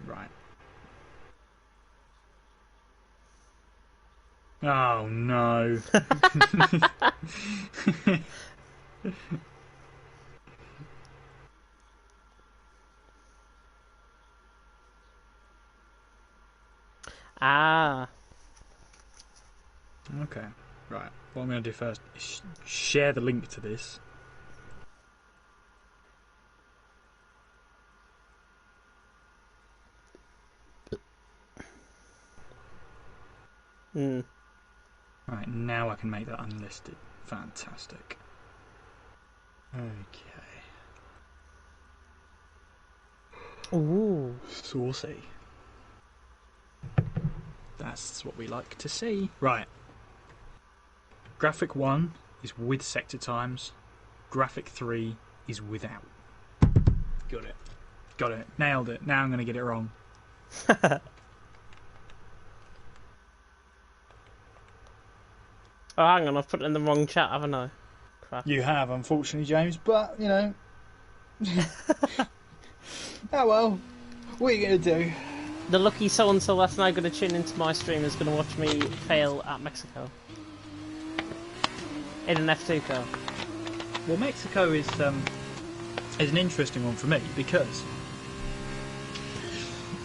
Right. Oh no. Ah. Okay. Right. What I'm going to do first is share the link to this. Hmm. Right, now I can make that unlisted. Fantastic. Okay. Ooh. Saucy. That's what we like to see. Right. Graphic 1 is with sector times. Graphic 3 is without. Got it. Got it. Nailed it. Now I'm going to get it wrong. Oh, hang on, I've put it in the wrong chat, haven't I? Crap. You have, unfortunately, James, but, you know. Oh well. What are you going to do? The lucky so-and-so that's now going to tune into my stream is going to watch me fail at Mexico. In an F2 car. Well, Mexico is an interesting one for me because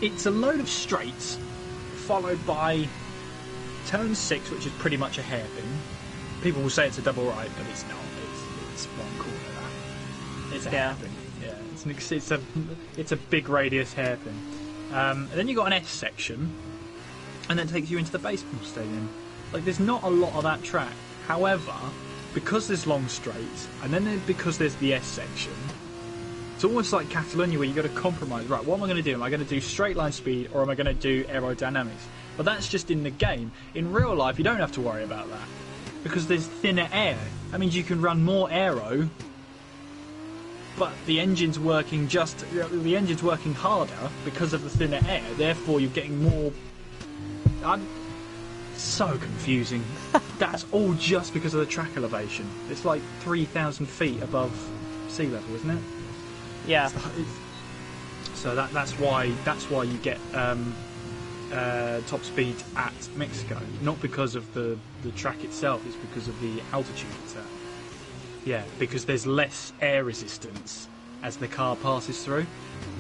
it's a load of straights followed by turn 6, which is pretty much a hairpin. People will say it's a double right, but it's not. It's one corner. That it's a hairpin. Yeah, it's a big radius hairpin. And then you got an S section, and then it takes you into the baseball stadium. Like, there's not a lot of that track. However, because there's long straights, and then because there's the S section, it's almost like Catalonia where you've got to compromise. Right, what am I going to do? Am I going to do straight line speed, or am I going to do aerodynamics? But that's just in the game. In real life, you don't have to worry about that, because there's thinner air. That means you can run more aero, but the engine's working harder because of the thinner air. Therefore, you're getting more. So confusing. That's all just because of the track elevation. It's like 3,000 feet above sea level, isn't it? Yeah. So that's why you get top speed at Mexico, not because of the track itself. It's because of the altitude it's at. Yeah, because there's less air resistance as the car passes through.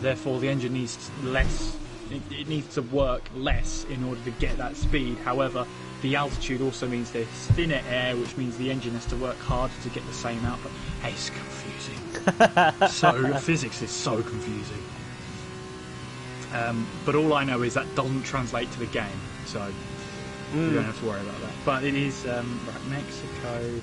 Therefore, the engine needs less. It needs to work less in order to get that speed. However, the altitude also means there's thinner air, which means the engine has to work harder to get the same output. Hey, it's confusing. So physics is so confusing. But all I know is that doesn't translate to the game, so you don't have to worry about that. But it is right, Mexico,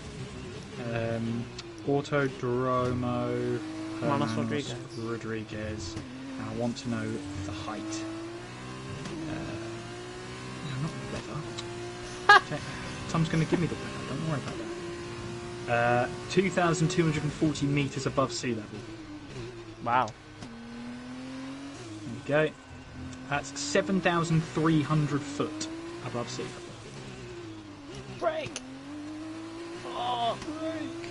Autodromo Hermanos Rodriguez, and I want to know the height. No, not the weather. Tom's going to give me the weather. Don't worry about that. 2,240 meters above sea level. Wow. There you go. That's 7,300 foot above sea level. Break! Oh, break!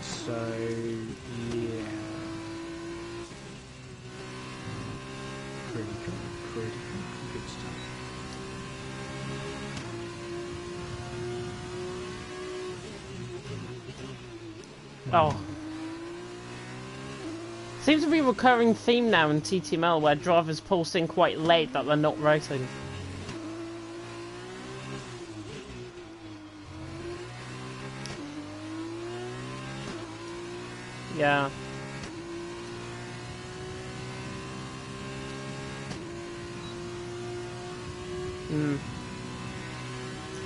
So, yeah. Pretty good stuff. Oh. Seems to be a recurring theme now in TTML where drivers pulse in quite late that they're not racing. Yeah.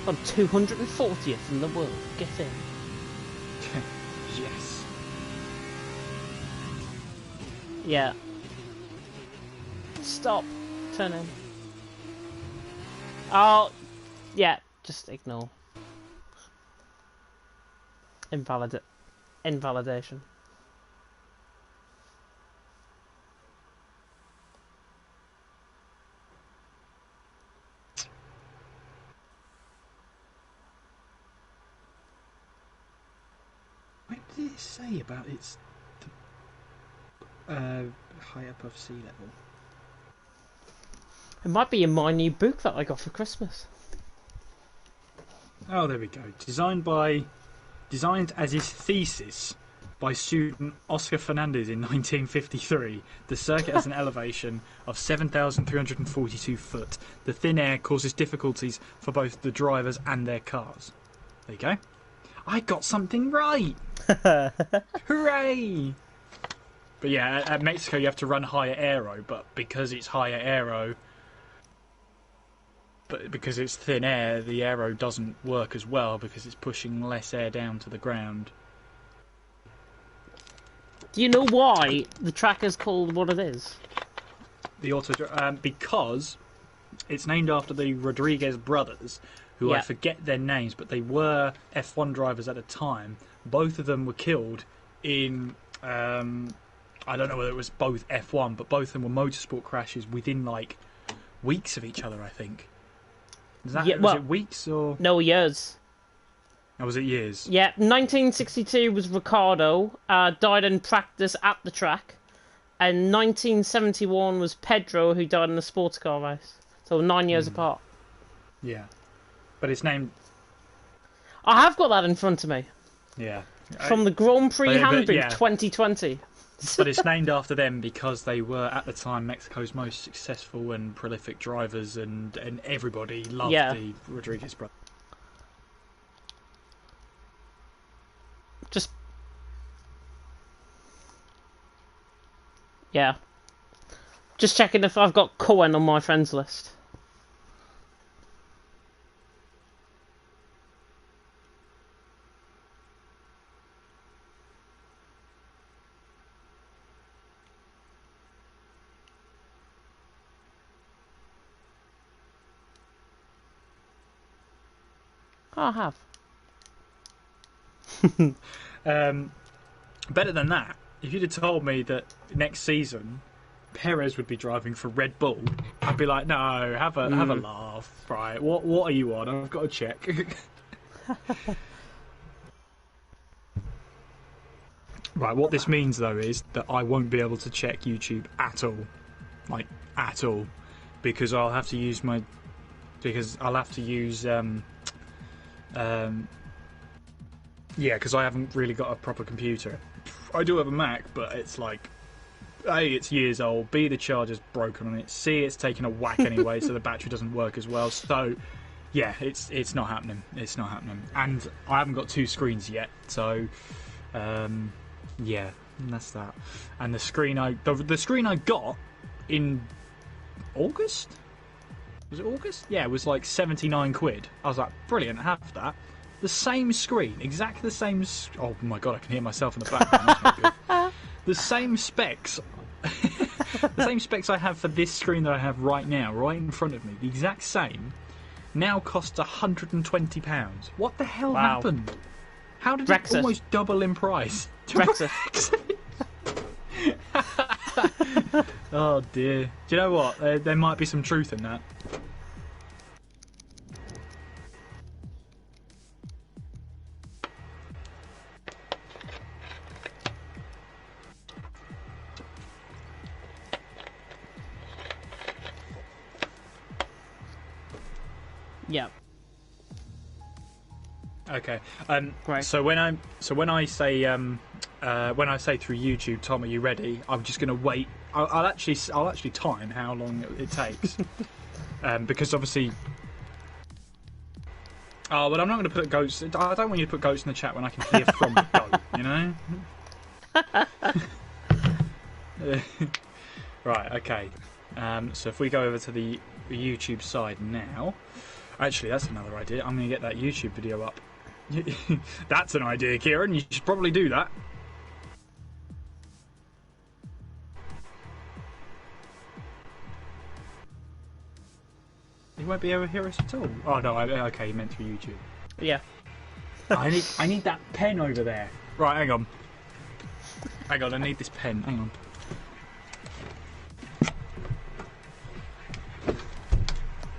I'm 240th in the world. Get in. Yes. Yeah. Stop. Turn in. Oh. Yeah. Just ignore. Invalidation. did it say about its high above sea level? It might be in my new book that I got for Christmas. Oh, there we go. Designed as his thesis by student Oscar Fernandez in 1953, the circuit has an elevation of 7,342 foot. The thin air causes difficulties for both the drivers and their cars. There you go. I got something right! Hooray! But yeah, at Mexico you have to run higher aero, but because it's higher aero, but because it's thin air, the aero doesn't work as well because it's pushing less air down to the ground. Do you know why the track is called what it is? Because it's named after the Rodriguez brothers, who I forget their names, but they were F1 drivers at a time. Both of them were killed in, I don't know whether it was both F1, but both of them were motorsport crashes within like weeks of each other, I think. Was it weeks or? No, years. Or was it years? Yeah, 1962 was Ricardo, died in practice at the track. And 1971 was Pedro, who died in a sports car race. So 9 years apart. Yeah. But it's named... I have got that in front of me. Yeah. From the Grand Prix Handbook 2020. But it's named after them because they were, at the time, Mexico's most successful and prolific drivers, and everybody loved the Rodriguez brothers. Just checking if I've got Cohen on my friends list. Oh, I have. Better than that, if you'd have told me that next season Perez would be driving for Red Bull, I'd be like, no, have a laugh, right? What are you on? I've got to check. Right, what this means though is that I won't be able to check YouTube at all, like at all, because I'll have to use because I haven't really got a proper computer. I do have a Mac, but it's like, A, it's years old, B, the charger's broken on it, C, it's taken a whack anyway, so the battery doesn't work as well. So, yeah, it's not happening. It's not happening. And I haven't got two screens yet, so, yeah, that's that. And the screen I got in August? Was it August? Yeah, it was like 79 quid. I was like, brilliant, have that. The same screen, exactly the same... Oh my god, I can hear myself in the background. That's not good. The same specs... the same specs I have for this screen that I have right now, right in front of me, the exact same, now costs £120. What the hell happened? How did it almost double in price? Brexit. Oh dear. Do you know what? There might be some truth in that. Yeah. Okay. Great. So when I say through YouTube, Tom, are you ready? I'm just going to wait. I'll actually time how long it takes, because obviously. Oh, but I'm not going to put goats. I don't want you to put goats in the chat when I can hear from the goat. You know. Right. Okay. So if we go over to the YouTube side now. Actually, that's another idea. I'm going to get that YouTube video up. That's an idea, Kieran. You should probably do that. You won't be able to hear us at all. Oh no! Okay, you meant through YouTube. Yeah. I need that pen over there. Right, hang on. Hang on, I need this pen. Hang on.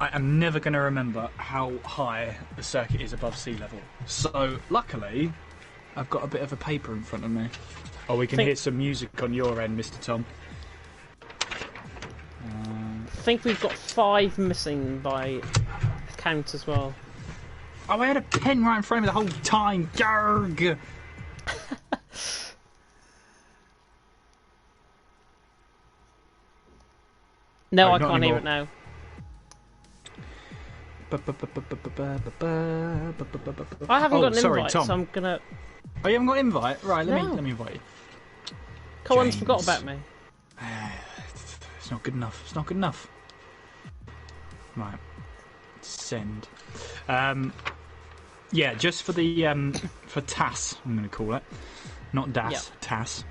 I am never going to remember how high the circuit is above sea level. So, luckily, I've got a bit of a paper in front of me. Oh, we can Think- hear some music on your end, Mr. Tom. I think we've got 5 missing by count as well. Oh, I had a pen right in front of me the whole time. Garg! No, Oh, I not can't hear anymore. it now. I haven't got an sorry, invite, Tom. so I'm gonna. Oh, you haven't got an invite? Right, let No. me invite you. Colin's James. forgot about me. It's not good enough. It's not good enough. Right. Send. Yeah, just for the for TAS, I'm going to call it, not DAS. Yep. TAS.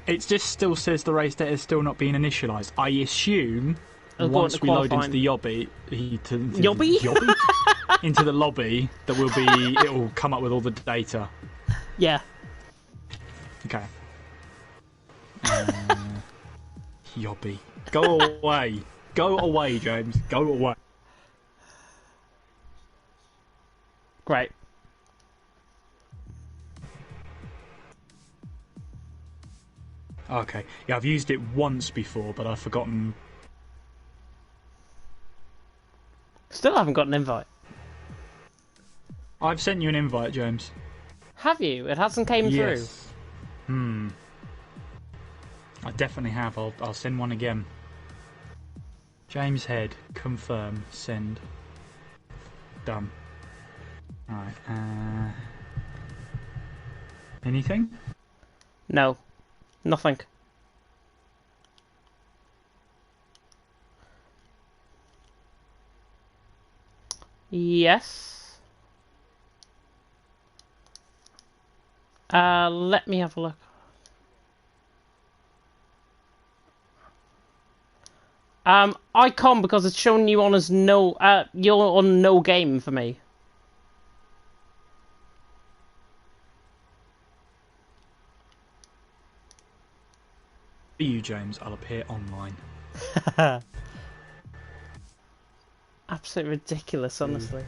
It just still says the race data is still not being initialised. I assume It'll go once into we load into qualifying. the Yobby? into the lobby, that will be it will come up with all the data. Yeah. Okay. Yobby. Go away. Go away, James. Go away. Great. Okay. Yeah, I've used it once before, but I've forgotten. Still haven't got an invite. I've sent you an invite, James. Have you? It hasn't came through. I definitely have. I'll send one again. James Head, confirm, send. Done. Alright, anything? No. Nothing. Yes. Let me have a look. I can't because it's showing you on as no. You're on no game for me. For you, James, I'll appear online. Absolutely ridiculous, honestly.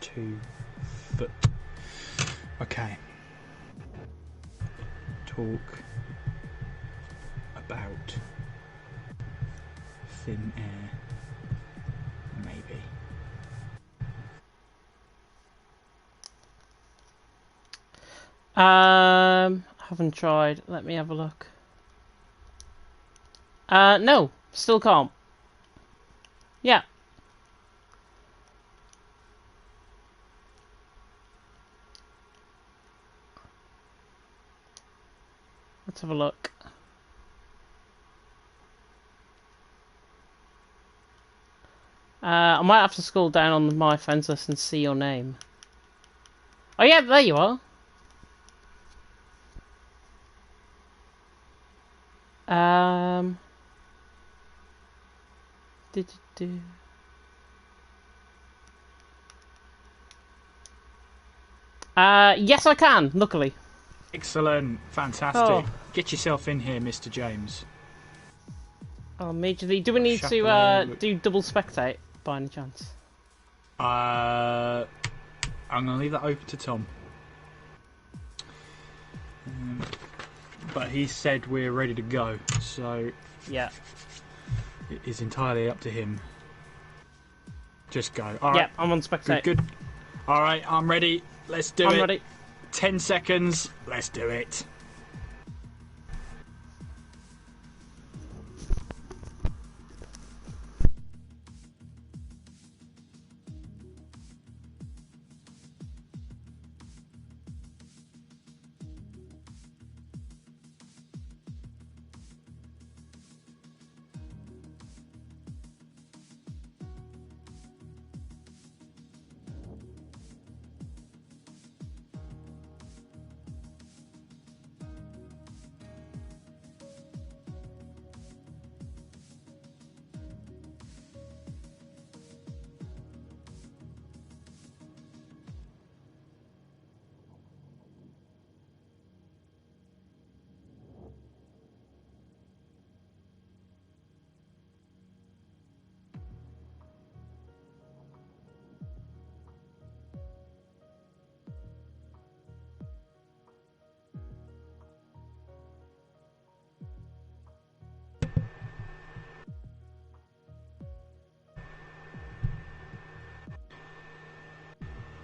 2 foot. Okay. Talk about thin air. Maybe. Haven't tried. Let me have a look. No, still can't. Yeah. Let's have a look. I might have to scroll down on my friends list and see your name. Oh yeah, there you are. Do. Yes, I can. Luckily. Excellent, fantastic. Oh. Get yourself in here, Mr. James. Oh, majorly. Do we need to Chapeau. do double spectate by any chance? I'm going to leave that open to Tom. But he said we're ready to go, so Yeah. it is entirely up to him. Just go. All right. Yeah, I'm on spectate. Good. All right, I'm ready. Let's do it. I'm ready. 10 seconds. Let's do it.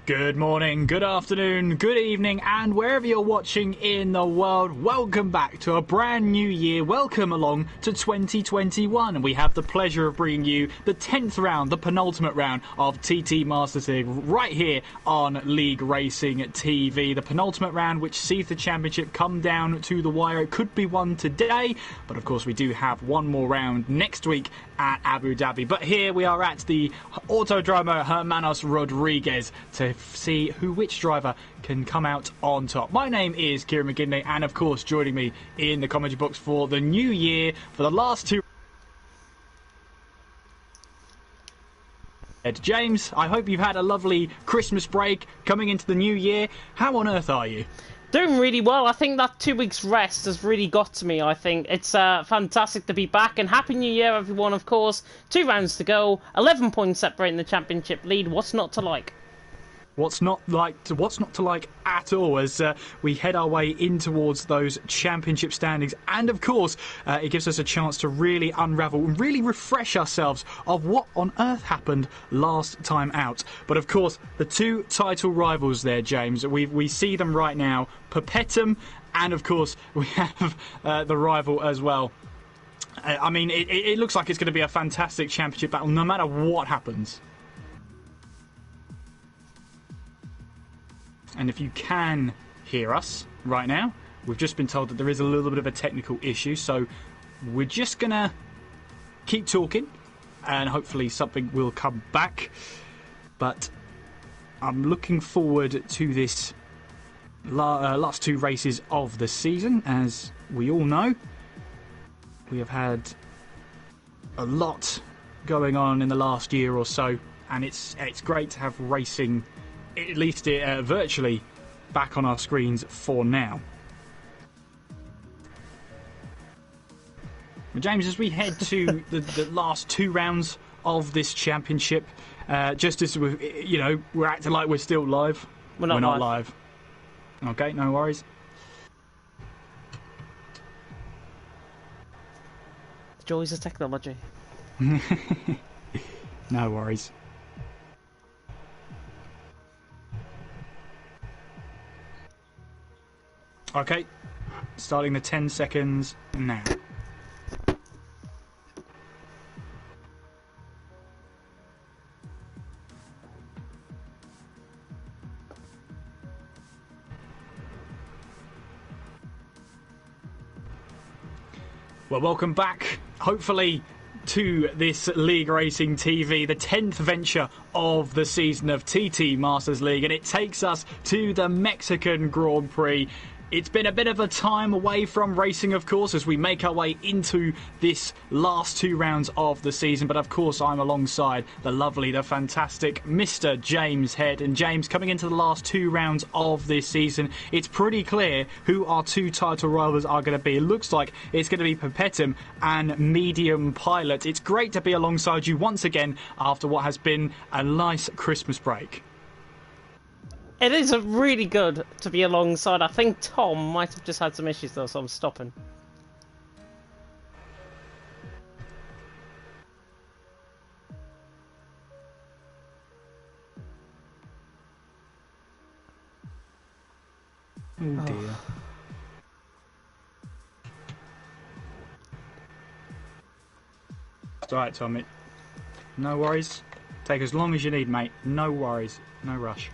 Good morning, good afternoon, good evening, and wherever you're watching in the world, welcome back to a brand new year. Welcome along to 2021. And we have the pleasure of bringing you the 10th round, the penultimate round of TT Masters League right here on League Racing TV. The penultimate round, which sees the championship come down to the wire. It could be won today, but of course we do have one more round next week at Abu Dhabi. But here we are at the Autodromo Hermanos Rodriguez to see which driver can come out on top. My name is Kieran McGinley, and of course joining me in the commentary box for the new year for the last two, James. I hope you've had a lovely Christmas break coming into the new year. How on earth are you? Doing really well. I think that 2 weeks rest has really got to me. I think it's fantastic to be back, and Happy New Year everyone, of course. 2 rounds to go, 11 points separating the championship lead. What's not to like? What's not to like at all as we head our way in towards those championship standings. And of course, it gives us a chance to really unravel and really refresh ourselves of what on earth happened last time out. But of course, the two title rivals there, James, we see them right now, Perpetuum, and of course, we have the rival as well. I mean, it looks like it's going to be a fantastic championship battle no matter what happens. And if you can hear us right now, we've just been told that there is a little bit of a technical issue, so we're just going to keep talking and hopefully something will come back. But I'm looking forward to this last 2 races of the season. As we all know, we have had a lot going on in the last year or so, and it's great to have racing at least virtually back on our screens for now. Well, James, as we head to the last 2 rounds of this championship, just as we're acting like we're still live. We're not live. Okay, no worries. The joys of technology. No worries. Okay, starting the 10 seconds now. Well, welcome back, hopefully, to this League Racing TV, the 10th venture of the season of TT Masters League, and it takes us to the Mexican Grand Prix. It's been a bit of a time away from racing, of course, as we make our way into this last 2 rounds of the season. But of course, I'm alongside the lovely, the fantastic Mr. James Head. And James, coming into the last 2 rounds of this season, it's pretty clear who our 2 title rivals are going to be. It looks like it's going to be Perpetuum and Medium Pilot. It's great to be alongside you once again after what has been a nice Christmas break. It is really good to be alongside. I think Tom might have just had some issues though, so I'm stopping. Oh dear. It's alright, Tom. No worries. Take as long as you need, mate. No worries. No rush.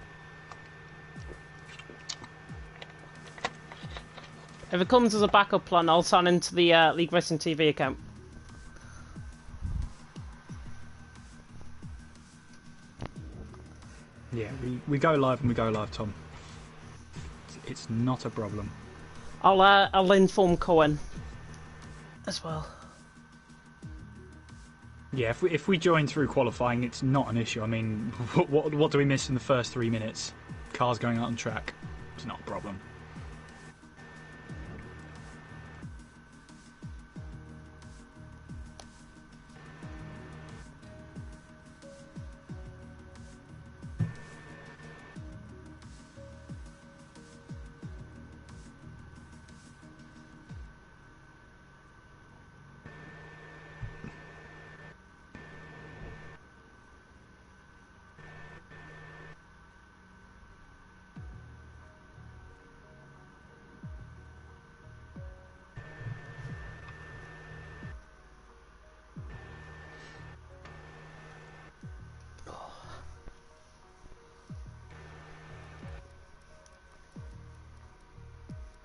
If it comes as a backup plan, I'll sign into the League Racing TV account. Yeah, we go live and we go live, Tom. It's not a problem. I'll inform Cohen as well. Yeah, if we join through qualifying, it's not an issue. I mean, what do we miss in the first 3 minutes? Cars going out on track. It's not a problem.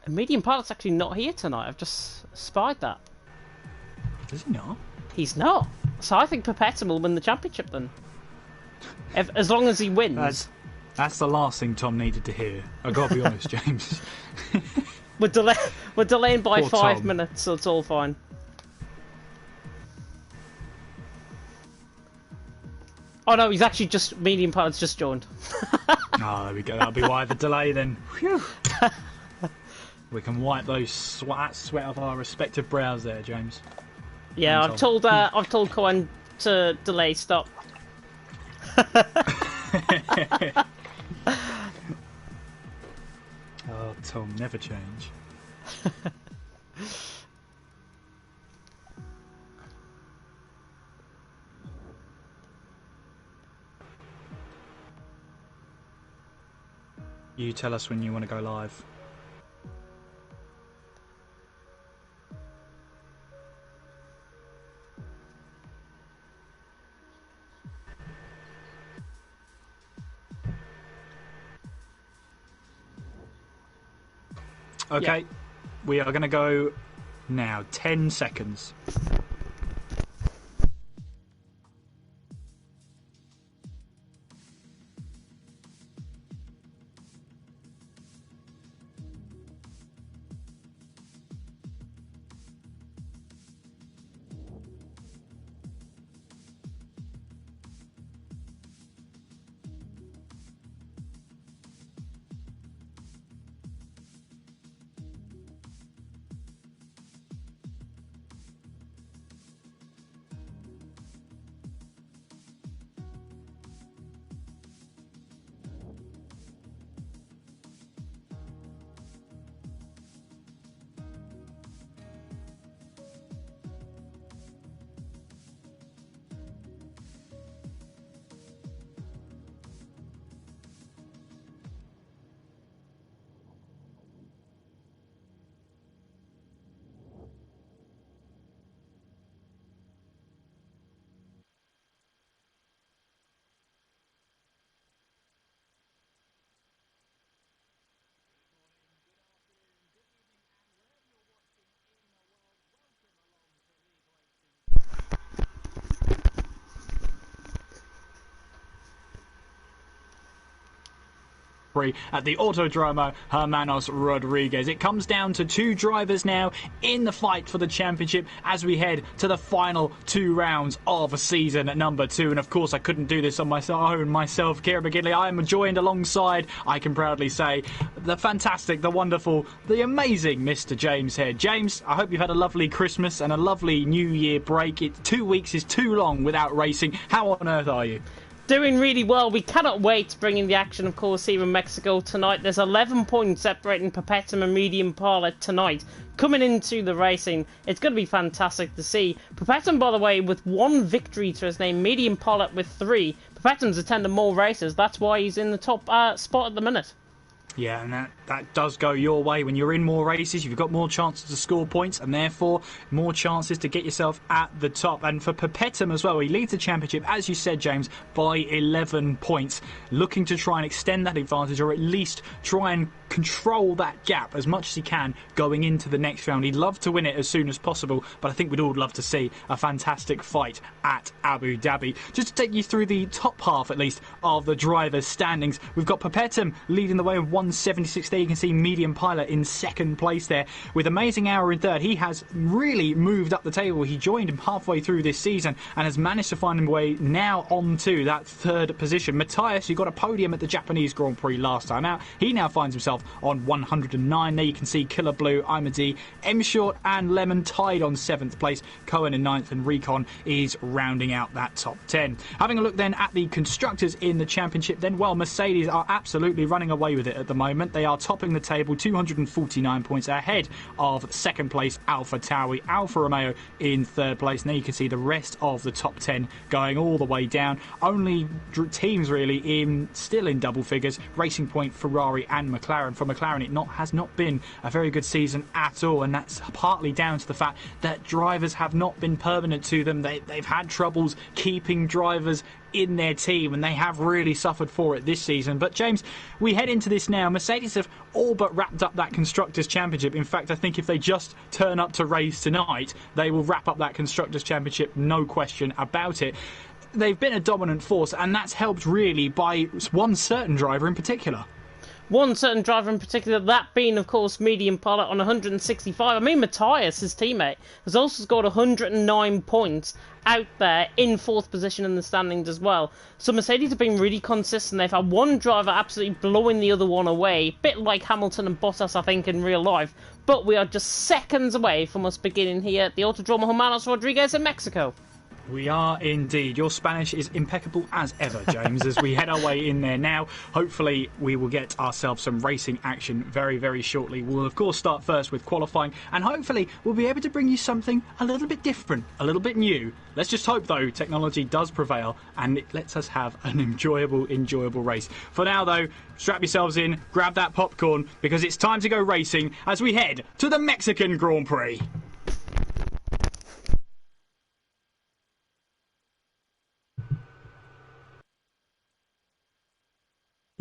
And Medium Pilot's actually not here tonight. I've just spied that. Is he not? He's not. So I think Perpetuum will win the championship then. As long as he wins. That's the last thing Tom needed to hear. I gotta be honest, James. We're delaying by Poor 5 Tom. minutes, so it's all fine. Oh no, he's actually just Medium Pilot's just joined. Oh, there we go. That'll be why the delay then. Phew. We can wipe those sweat off our respective brows there, James. Yeah, And I've told Cohen to delay stop. Oh, Tom, never change. You tell us when you want to go live. Okay, we are going to go now. 10 seconds. At the Autodromo Hermanos Rodriguez. It comes down to 2 drivers now in the fight for the championship as we head to the final 2 rounds of season number 2. And of course, I couldn't do this on my own myself, Kieran McGinley. I am joined alongside, I can proudly say, the fantastic, the wonderful, the amazing Mr. James here. James, I hope you've had a lovely Christmas and a lovely New Year break. 2 weeks is too long without racing. How on earth are you? Doing really well. We cannot wait to bring in the action, of course, here in Mexico tonight. There's 11 points separating Perpetuum and Medium Pilot tonight. Coming into the racing, it's going to be fantastic to see. Perpetuum, by the way, with 1 victory to his name. Medium Pilot with 3. Perpetuum's attended more races. That's why he's in the top spot at the minute. Yeah, and that does go your way. When you're in more races, you've got more chances to score points and therefore more chances to get yourself at the top. And for Perpetuum as well, he leads the championship, as you said, James, by 11 points, looking to try and extend that advantage or at least try and control that gap as much as he can going into the next round. He'd love to win it as soon as possible, but I think we'd all love to see a fantastic fight at Abu Dhabi. Just to take you through the top half, at least, of the drivers' standings, we've got Perpetuum leading the way with 176 there. You can see Medium Pilot in second place there with Amazing Hour in third. He has really moved up the table. He joined him halfway through this season and has managed to find his way now onto that third position. Matthias, who got a podium at the Japanese Grand Prix last time out, he now finds himself on 109. There you can see Killer Blue, Imadi, M Short and Lemon tied on 7th place. Cohen in 9th and Recon is rounding out that top 10. Having a look then at the constructors in the championship then, well, Mercedes are absolutely running away with it at the moment. They are topping the table, 249 points ahead of 2nd place Alpha Tauri, Alfa Romeo in 3rd place. And there you can see the rest of the top 10 going all the way down. Only teams really still in double figures, Racing Point, Ferrari and McLaren. For McLaren, it has not been a very good season at all, and that's partly down to the fact that drivers have not been permanent to them. They've had troubles keeping drivers in their team, and they have really suffered for it this season. But James, we head into this now. Mercedes have all but wrapped up that Constructors' Championship. In fact, I think if they just turn up to race tonight, they will wrap up that Constructors' Championship, no question about it. They've been a dominant force, and that's helped really by one certain driver in particular. One certain driver in particular, that being, of course, medium pilot on 165. I mean, Matthias, his teammate, has also scored 109 points out there in 4th position in the standings as well. So Mercedes have been really consistent. They've had one driver absolutely blowing the other one away, bit like Hamilton and Bottas, I think, in real life. But we are just seconds away from us beginning here at the Autodromo Hermanos Rodriguez in Mexico. We are indeed. Your Spanish is impeccable as ever, James, as we head our way in there now. Hopefully we will get ourselves some racing action very, very shortly. We'll, of course, start first with qualifying, and hopefully we'll be able to bring you something a little bit different, a little bit new. Let's just hope, though, technology does prevail and it lets us have an enjoyable race. For now, though, strap yourselves in, grab that popcorn, because it's time to go racing as we head to the Mexican Grand Prix.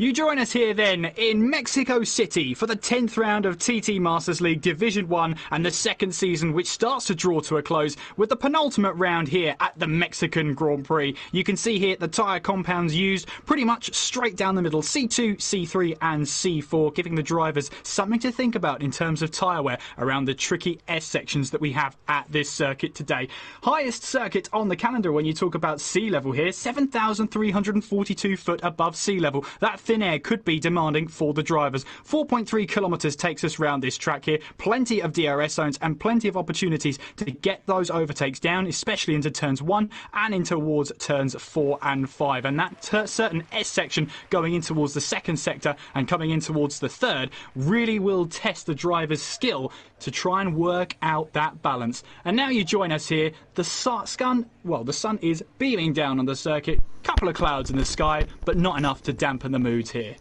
You join us here then in Mexico City for the 10th round of TT Masters League Division 1 and the second season, which starts to draw to a close with the penultimate round here at the Mexican Grand Prix. You can see here the tyre compounds used pretty much straight down the middle, C2, C3 and C4, giving the drivers something to think about in terms of tyre wear around the tricky S sections that we have at this circuit today. Highest circuit on the calendar when you talk about sea level here, 7,342 foot above sea level. That thin air could be demanding for the drivers. 4.3 kilometres takes us round this track here. Plenty of DRS zones and plenty of opportunities to get those overtakes down, especially into turns 1 and in towards turns 4 and 5. And that certain S section going in towards the second sector and coming in towards the third really will test the driver's skill to try and work out that balance. And now you join us here. The sun is beaming down on the circuit. Couple of clouds in the sky, but not enough to dampen the mood here.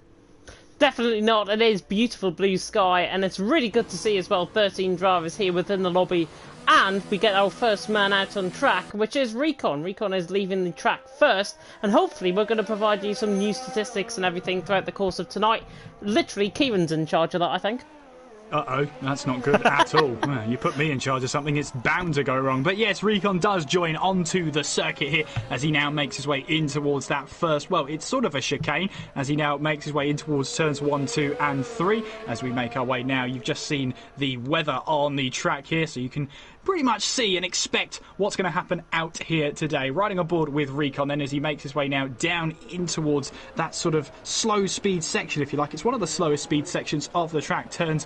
Definitely not. It is beautiful blue sky, and it's really good to see as well 13 drivers here within the lobby. And we get our first man out on track, which is Recon. Recon is leaving the track first, and hopefully we're going to provide you some new statistics and everything throughout the course of tonight. Literally, Kieran's in charge of that, I think. Uh-oh, that's not good at all. You put me in charge of something, it's bound to go wrong. But yes, Recon does join onto the circuit here as he now makes his way in towards that first, well, it's sort of a chicane, as he now makes his way in towards turns 1, 2 and 3. As we make our way now, you've just seen the weather on the track here, so you can pretty much see and expect what's going to happen out here today. Riding aboard with Recon then as he makes his way now down in towards that sort of slow speed section, if you like. It's one of the slowest speed sections of the track, turns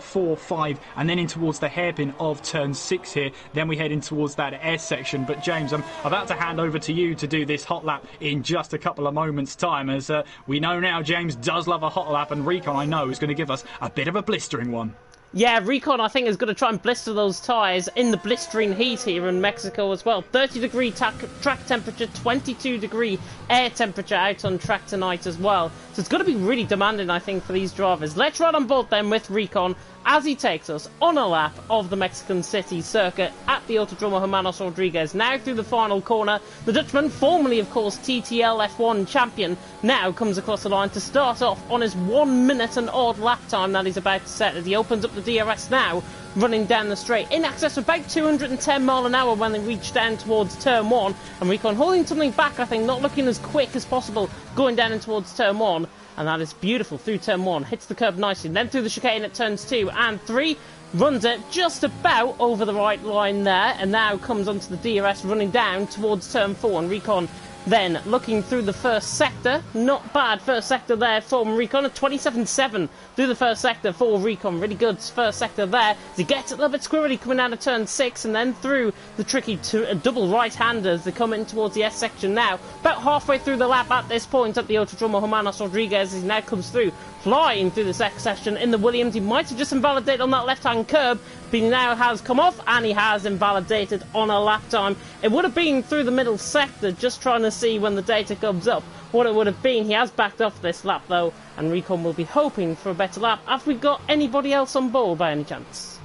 4, 5 and then in towards the hairpin of turn 6 here. Then we head in towards that S section. But James, I'm about to hand over to you to do this hot lap in just a couple of moments time, as we know now James does love a hot lap, and Recon, I know, is going to give us a bit of a blistering one. Yeah, Recon, I think, is going to try and blister those tyres in the blistering heat here in Mexico as well. 30-degree track temperature, 22-degree air temperature out on track tonight as well. So it's going to be really demanding, I think, for these drivers. Let's ride on board then with Recon as he takes us on a lap of the Mexican City circuit at the Autodromo Hermanos Rodriguez. Now through the final corner, the Dutchman, formerly, of course, TTL F1 champion, now comes across the line to start off on his 1 minute and odd lap time that he's about to set as he opens up the DRS now, running down the straight in excess of about 210 mile an hour when they reach down towards turn 1, and Recon holding something back, I think, not looking as quick as possible going down in towards turn 1, and that is beautiful through turn 1, hits the curb nicely, then through the chicane at turns 2 and 3, runs it just about over the right line there, and now comes onto the DRS running down towards turn 4, and Recon then looking through the first sector. Not bad first sector there from Recon, a 27.7 through the first sector for Recon. Really good first sector there. As he gets a little bit squirrely coming out of turn 6 and then through the tricky double right-handers. They come in towards the S section now. About halfway through the lap at this point at the Autodromo Hermanos Rodriguez as he now comes through, flying through the second section in the Williams. He might have just invalidated on that left-hand curb, but he now has come off and he has invalidated on a lap time. It would have been through the middle sector, just trying to see when the data comes up what it would have been. He has backed off this lap though, and Recon will be hoping for a better lap. Have we got anybody else on board by any chance?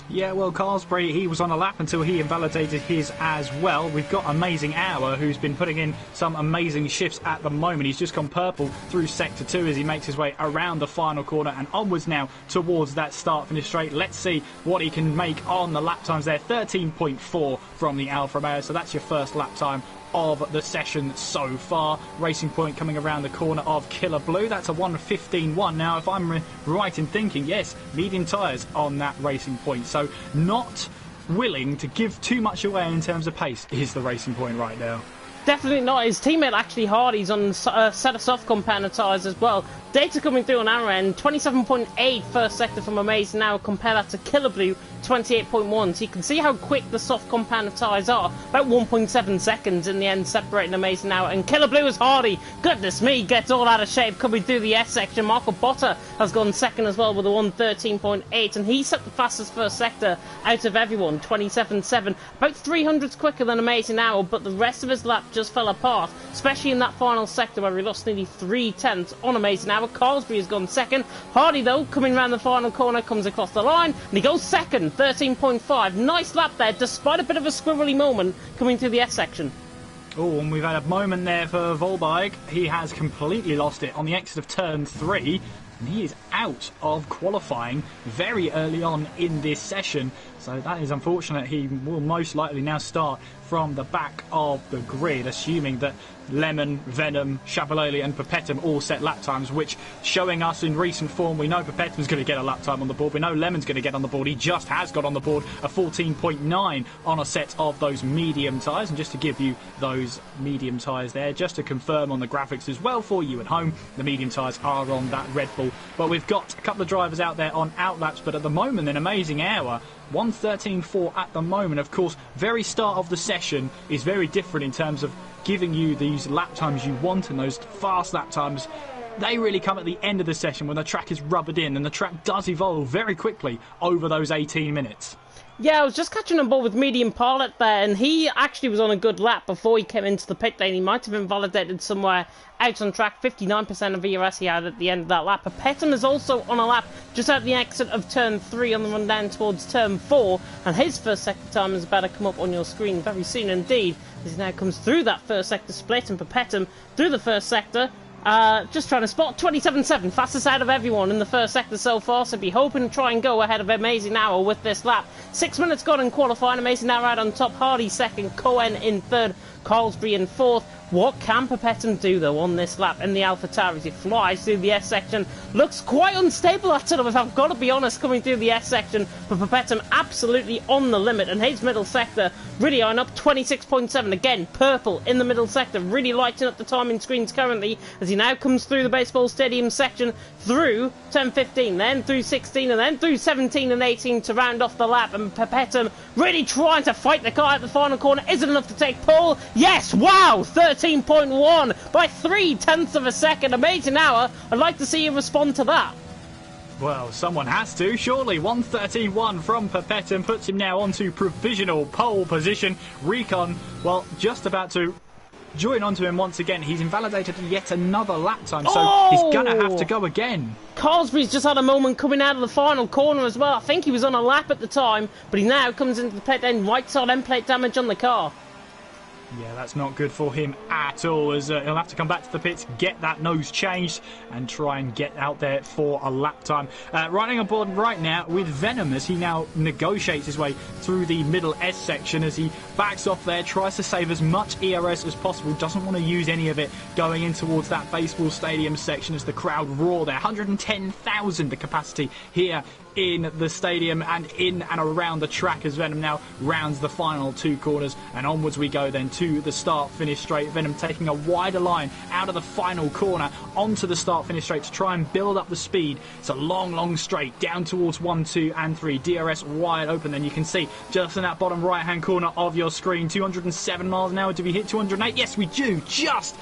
Yeah, well, Carlsbury, he was on a lap until he invalidated his as well. We've got Amazing Hour, who's been putting in some amazing shifts at the moment. He's just gone purple through Sector 2 as he makes his way around the final corner and onwards now towards that start-finish straight. Let's see what he can make on the lap times there. 13.4 from the Alfa Romeo, so that's your first lap time of the session so far. Racing Point coming around the corner of Killer Blue. That's a 1:15.1. Now, if I'm right in thinking, yes, medium tyres on that Racing Point. So not willing to give too much away in terms of pace is the Racing Point right now. Definitely not. His teammate actually Hardy's on a set of soft compounder tyres as well. Data coming through on our end, 27.8 first sector from Amazing Now. Compare that to Killer Blue, 28.1. So you can see how quick the soft compounder tyres are. About 1.7 seconds in the end separating Amazing Now. And Killer Blue is Hardy. Goodness me, gets all out of shape coming through the S section. Marco Botta has gone second as well with a 1:13.8. And he set the fastest first sector out of everyone, 27.7. About 300s quicker than Amazing Now, but the rest of his lap just fell apart, especially in that final sector where he lost nearly 3/10 on Amazing Hour. Carlsbury has gone second. Hardy, though, coming around the final corner, comes across the line, and he goes second, 13.5. Nice lap there, despite a bit of a squirrely moment coming through the S section. Oh, and we've had a moment there for Volberg. He has completely lost it on the exit of turn 3. And he is out of qualifying very early on in this session. So that is unfortunate. He will most likely now start from the back of the grid, assuming that Lemon, Venom, Chapeloli and Perpetuum all set lap times, which, showing us in recent form, we know Perpetuum's going to get a lap time on the board. We know Lemon's going to get on the board. He just has got on the board a 14.9 on a set of those medium tyres. And just to give you those medium tyres there, just to confirm on the graphics as well for you at home, the medium tyres are on that Red Bull. But we've got a couple of drivers out there on outlaps, but at the moment, an Amazing Hour, 1:13.4 at the moment. Of course, very start of the session is very different in terms of giving you these lap times you want, and those fast lap times, they really come at the end of the session when the track is rubbered in, and the track does evolve very quickly over those 18 minutes. Yeah, I was just catching on board with Medium Pilot there, and he actually was on a good lap before he came into the pit lane. He might have been validated somewhere out on track. 59% of VRS he had at the end of that lap. Perpetuum is also on a lap just at the exit of turn 3 on the run down towards turn 4, and his first sector time is about to come up on your screen very soon indeed, as he now comes through that first sector split, and Perpetuum through the first sector. Just trying to spot 27.7, fastest out of everyone in the first sector so far, so be hoping to try and go ahead of Amazing Hour with this lap. 6 minutes gone in qualifying, Amazing Hour out on top, Hardy second, Cohen in third, Carlsbury in fourth. What can Perpetuum do, though, on this lap in the AlphaTauri? He flies through the S section. Looks quite unstable, that sort of, if I've got to be honest, coming through the S section. But Perpetuum absolutely on the limit. And his middle sector really on up 26.7. Again, purple in the middle sector. Really lighting up the timing screens currently as he now comes through the baseball stadium section through turn 15, then through 16, and then through 17 and 18 to round off the lap. And Perpetuum really trying to fight the car at the final corner. Is it enough to take pole? Yes! Wow! 13.1 by 0.3 of a second. Amazing Hour. I'd like to see you respond to that. Well, someone has to, surely. 1:13.1 from Perpetuum puts him now onto provisional pole position. Recon, well, just about to join onto him once again. He's invalidated yet another lap time, so he's going to have to go again. Carlsbury's just had a moment coming out of the final corner as well. I think he was on a lap at the time, but he now comes into the pit lane. Right side end plate damage on the car. Yeah, that's not good for him at all, as he'll have to come back to the pits, get that nose changed, and try and get out there for a lap time. Riding aboard right now with Venom as he now negotiates his way through the middle S section as he backs off there, tries to save as much ERS as possible, doesn't want to use any of it going in towards that baseball stadium section as the crowd roar there. 110,000 the capacity here in the stadium and in and around the track as Venom now rounds the final two corners, and onwards we go then to the start finish straight. Venom taking a wider line out of the final corner onto the start finish straight to try and build up the speed. It's a long straight down towards 1, 2 and 3. DRS wide open, then you can see just in that bottom right hand corner of your screen 207 miles an hour. Do we hit 208? Yes, we do. Just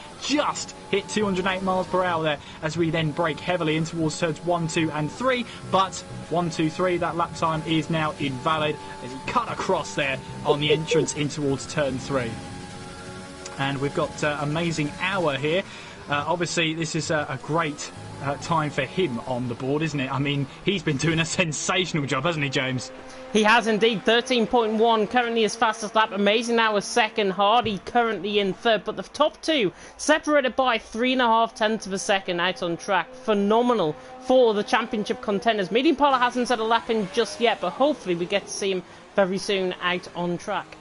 hit 208 miles per hour there as we then brake heavily in towards turns 1, 2 and 3, but 1, 2, 3, that lap time is now invalid as he cut across there on the entrance in towards turn 3. And we've got Amazing Hour here. Obviously this is a great time for him on the board, isn't it? I mean, he's been doing a sensational job, hasn't he, James? He has indeed. 13.1, currently his fastest lap. Amazing now is second. Hardy currently in third. But the top two separated by 3.5 tenths of a second out on track. Phenomenal for the championship contenders. Medium Polar hasn't set a lap in just yet, but hopefully we get to see him very soon out on track.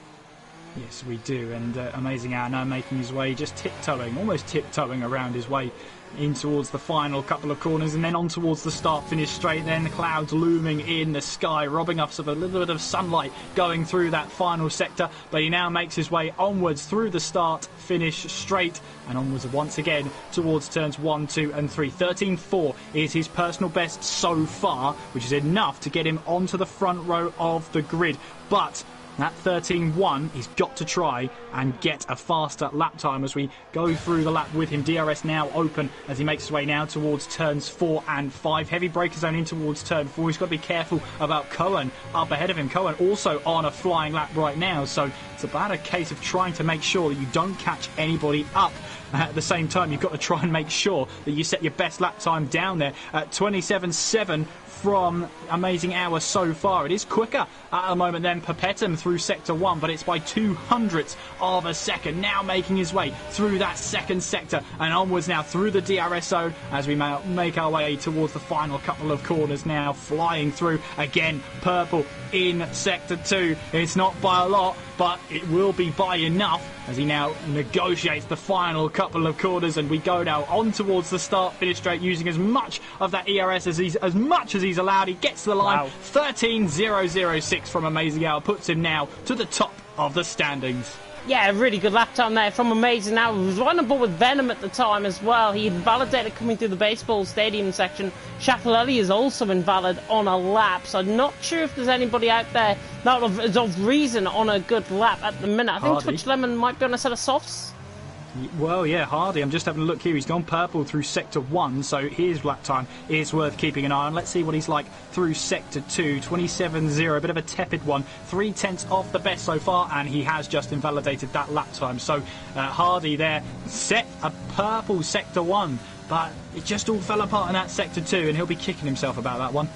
Yes, we do. And Amazing Hour now making his way, just tiptoeing, almost tiptoeing around his way in towards the final couple of corners, and then on towards the start-finish straight. Then the clouds looming in the sky, robbing us of a little bit of sunlight going through that final sector. But he now makes his way onwards through the start-finish straight and onwards once again towards turns 1, 2 and 3. 13.4 is his personal best so far, which is enough to get him onto the front row of the grid. But that 13.1, he's got to try and get a faster lap time as we go through the lap with him. DRS now open as he makes his way now towards turns 4 and 5. Heavy braker zone in towards turn 4. He's got to be careful about Cohen up ahead of him. Cohen also on a flying lap right now, so it's about a case of trying to make sure that you don't catch anybody up. At the same time, you've got to try and make sure that you set your best lap time down there at 27.7 from Amazing Hour so far. It is quicker at the moment than Perpetum through Sector 1, but it's by 200ths of a second. Now making his way through that second sector and onwards now through the DRS zone as we make our way towards the final couple of corners now. Flying through again, Purple in Sector 2. It's not by a lot, but it will be by enough as he now negotiates the final couple of corners, and we go now on towards the start-finish straight using as much of that ERS as he's allowed. He gets to the line. Wow. 13.006 from Amazing Hour puts him now to the top of the standings. Yeah, really good lap time there from Amazing Hour. He was right on board with Venom at the time as well. He invalidated coming through the baseball stadium section. Schiaparelli is also invalid on a lap, so I'm not sure if there's anybody out there that is of reason on a good lap at the minute. I think Twitch Lemon might be on a set of softs. Well, yeah, Hardy. I'm just having a look here. He's gone purple through Sector 1, so his lap time is worth keeping an eye on. Let's see what he's like through Sector 2. 27.0, a bit of a tepid one. 3/10 off the best so far, and he has just invalidated that lap time. So Hardy there set a purple Sector 1, but it just all fell apart in that Sector 2, and he'll be kicking himself about that one.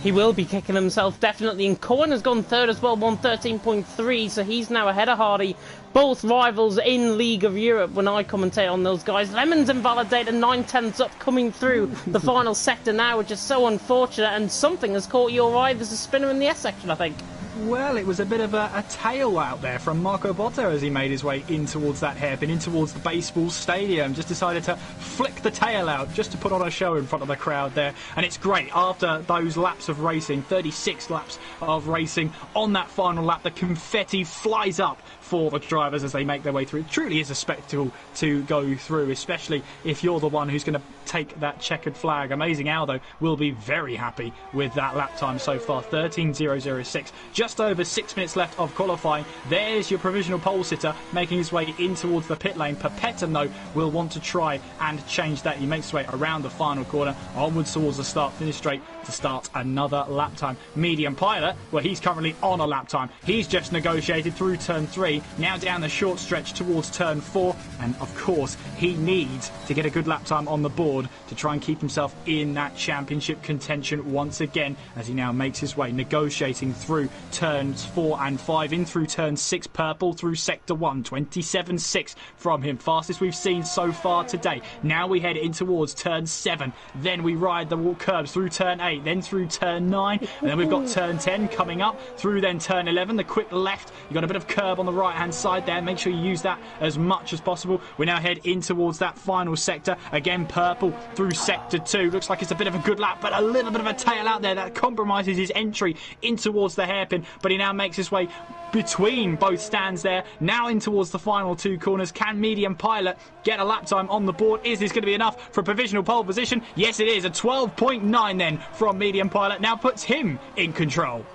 He will be kicking himself, definitely. And Cohen has gone third as well, 113.3, so he's now ahead of Hardy. Both rivals in League of Europe when I commentate on those guys. Lemon's invalidated 9/10 up coming through the final sector now, which is so unfortunate. And something has caught your eye. There's a spinner in the S section, I think. Well, it was a bit of a tail out there from Marco Botta as he made his way in towards that hairpin, in towards the baseball stadium. Just decided to flick the tail out just to put on a show in front of the crowd there. And it's great. After those laps of racing, 36 laps of racing, on that final lap, the confetti flies up for the drivers as they make their way through. It truly is a spectacle to go through, especially if you're the one who's going to take that checkered flag. Amazing Aldo will be very happy with that lap time so far. 13.006. Just over 6 minutes left of qualifying. There's your provisional pole sitter making his way in towards the pit lane. Perpetum, though, will want to try and change that. He makes his way around the final corner, onwards towards the start-finish straight to start another lap time. Medium Pilot, well, he's currently on a lap time. He's just negotiated through turn 3, now down the short stretch towards turn 4, and of course he needs to get a good lap time on the board to try and keep himself in that championship contention once again as he now makes his way negotiating through turns 4 and 5, in through turn 6. Purple through sector 1. 27.6 from him, fastest we've seen so far today. Now we head in towards turn 7, then we ride the walk curbs through turn 8, then through turn 9, and then we've got turn 10 coming up, through then turn 11, the quick left. You've got a bit of curb on the right hand side there, make sure you use that as much as possible. We now head in towards that final sector, again Purple through sector 2. Looks like it's a bit of a good lap, but a little bit of a tail out there that compromises his entry in towards the hairpin, but he now makes his way between both stands there, now in towards the final 2 corners. Can Medium Pilot get a lap time on the board? Is this going to be enough for a provisional pole position? Yes, it is. A 12.9 then from Medium Pilot now puts him in control.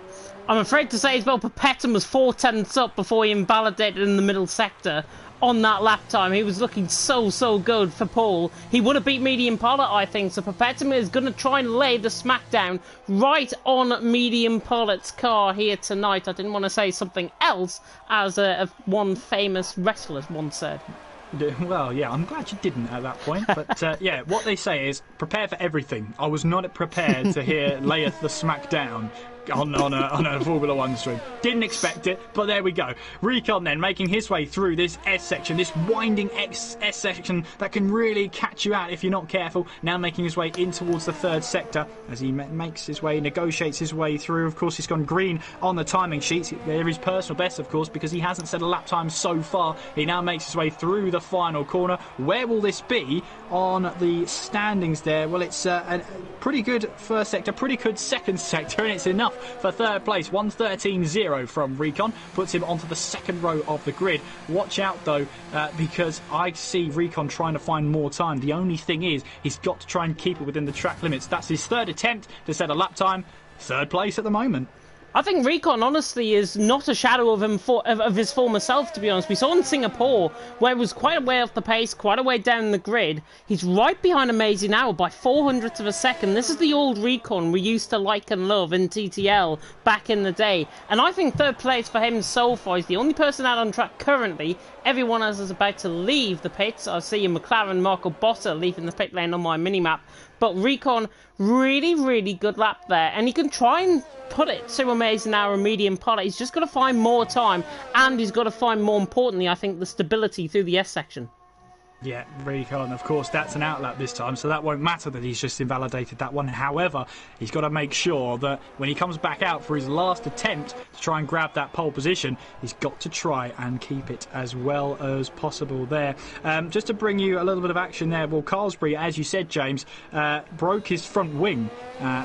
I'm afraid to say as well, Perpetum was 4/10 up before he invalidated in the middle sector on that lap time. He was looking so good for pole. He would have beat Medium Pilot, I think, so Perpetum is going to try and lay the smackdown right on Medium Pilot's car here tonight. I didn't want to say something else, as one famous wrestler once said. Well, yeah, I'm glad you didn't at that point. But, yeah, what they say is prepared for everything. I was not prepared to hear Layeth the Smackdown on a Formula 1 stream. Didn't expect it, but there we go. Recon then making his way through this S section, this winding S section that can really catch you out if you're not careful. Now making his way in towards the third sector as he makes his way, negotiates his way through. Of course, he's gone green on the timing sheets. They're his personal best, of course, because he hasn't set a lap time so far. He now makes his way through the final corner. Where will this be on the standings there? Well, it's a pretty good first sector, pretty good second sector, and it's enough for third place. 1:13.0 from Recon puts him onto the second row of the grid. Watch out though, because I see Recon trying to find more time. The only thing is he's got to try and keep it within the track limits. That's his third attempt to set a lap time. Third place at the moment. I think Recon, honestly, is not a shadow of him of his former self, to be honest. We saw in Singapore, where he was quite a way off the pace, quite a way down the grid. He's right behind Amazing Hour by 400ths of a second. This is the old Recon we used to like and love in TTL back in the day. And I think third place for him so far. He's the only person out on track currently. Everyone else is about to leave the pits. I see McLaren, Marco Botta leaving the pit lane on my minimap. But Recon, really, really good lap there. And he can try and put it to Amazing Hour and Medium Pilot. He's just got to find more time. And he's got to find, more importantly, I think, the stability through the S section. Yeah, Recon, of course, that's an outlap this time, so that won't matter that he's just invalidated that one. However, he's got to make sure that when he comes back out for his last attempt to try and grab that pole position, he's got to try and keep it as well as possible there. Just to bring you a little bit of action there, well, Carlsbury, as you said, James, broke his front wing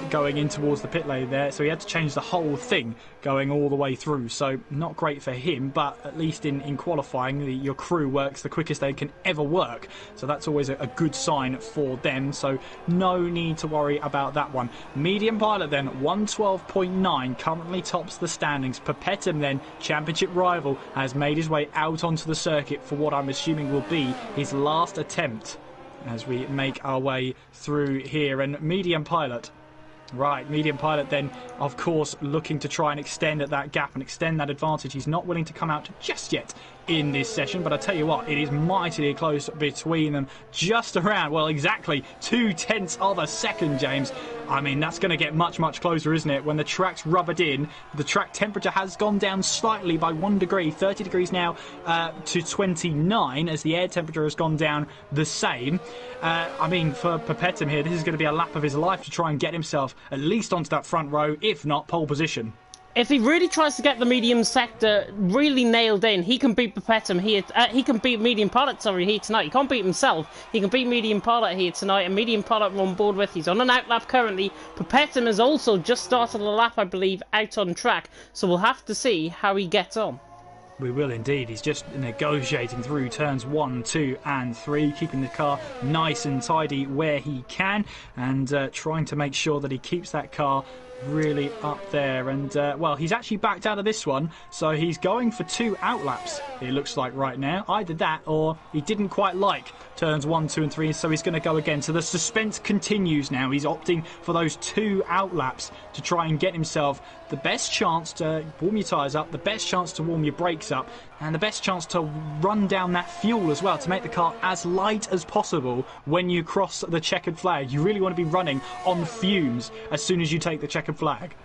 going in towards the pit lane there, so he had to change the whole thing going all the way through. So not great for him, but at least in qualifying, your crew works the quickest they can ever work. So that's always a good sign for them. So no need to worry about that one. Medium Pilot then, 112.9, currently tops the standings. Perpetum then, championship rival, has made his way out onto the circuit for what I'm assuming will be his last attempt as we make our way through here. And Medium Pilot, right, Medium Pilot then, of course, looking to try and extend at that gap and extend that advantage. He's not willing to come out just yet in this session, but I tell you what, it is mightily close between them, just around, well, exactly 0.2 of a second, James. I mean, that's going to get much, much closer, isn't it? When the track's rubbered in, the track temperature has gone down slightly by 1 degree, 30 degrees now to 29, as the air temperature has gone down the same. I mean, for Perpetum here, this is going to be a lap of his life to try and get himself at least onto that front row, if not pole position. If he really tries to get the medium sector really nailed in, he can beat Perpetum here. He can beat Medium Pilot, here tonight. He can't beat himself. He can beat Medium Pilot here tonight, and Medium Pilot we're on board with. He's on an outlap currently. Perpetum has also just started a lap, I believe, out on track. So we'll have to see how he gets on. We will indeed. He's just negotiating through turns 1, 2 and 3, keeping the car nice and tidy where he can, and trying to make sure that he keeps that car really up there. And well, he's actually backed out of this one, so he's going for 2 outlaps, it looks like right now. Either that or he didn't quite like turns 1, 2 and 3, so he's going to go again. So the suspense continues now. He's opting for those 2 outlaps to try and get himself the best chance to warm your tyres up, the best chance to warm your brakes up, and the best chance to run down that fuel as well, to make the car as light as possible when you cross the checkered flag. You really want to be running on fumes as soon as you take the checkered flag.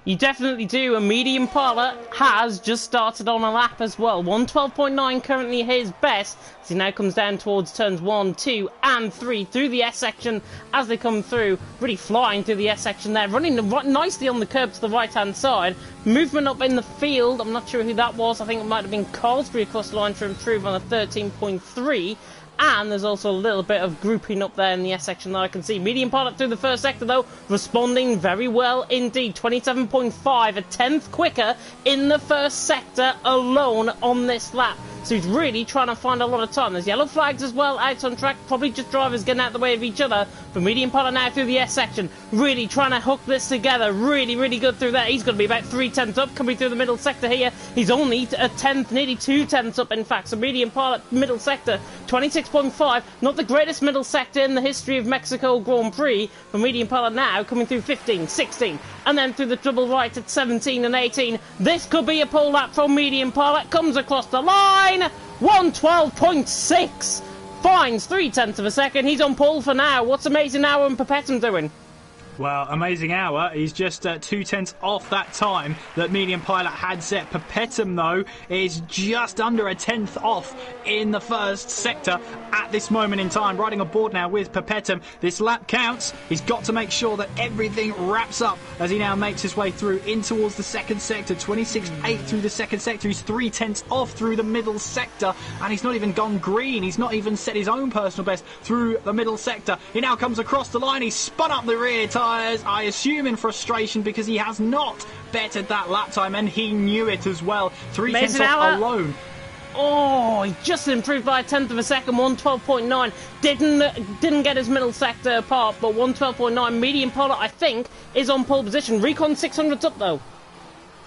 You definitely do. A Medium Pilot has just started on a lap as well. 112.9 currently his best as he now comes down towards turns 1, 2 and 3 through the S section as they come through. Really flying through the S section there. Running nicely on the curb to the right hand side. Movement up in the field. I'm not sure who that was. I think it might have been Carlsbury across the line to improve on a 13.3. And there's also a little bit of grouping up there in the S section that I can see. Medium Pilot through the first sector, though, responding very well indeed. 27.5, a tenth quicker in the first sector alone on this lap. So he's really trying to find a lot of time. There's yellow flags as well out on track. Probably just drivers getting out of the way of each other. But Medium Pilot now through the S section. Really trying to hook this together. Really, really good through there. He's going to be about 0.3 up. Coming through the middle sector here. He's only a tenth, nearly 0.2 up in fact. So Medium Pilot, middle sector, 26.5. Not the greatest middle sector in the history of Mexico Grand Prix. But Medium Pilot now coming through 15, 16. And then through the double right at 17 and 18. This could be a pole lap from Medium Pilot. Comes across the line. 112.6 finds 0.3 of a second. He's on pole for now. What's Amazing Hour and Perpetuum doing? Well, Amazing Hour, he's just 0.2 off that time that Medium Pilot had set. Perpetuum, though, is just under 0.1 off in the first sector at this moment in time. Riding aboard now with Perpetuum. This lap counts. He's got to make sure that everything wraps up as he now makes his way through in towards the second sector. 26.8 through the second sector. He's 0.3 off through the middle sector, and he's not even gone green. He's not even set his own personal best through the middle sector. He now comes across the line. He's spun up the rear tyre. I assume in frustration because he has not bettered that lap time, and he knew it as well. 0.3 off alone. Oh, he just improved by 1/10 of a second. 112.9. Didn't get his middle sector apart, but 112.9. Medium Pilot, I think, is on pole position. Recon 600's up though.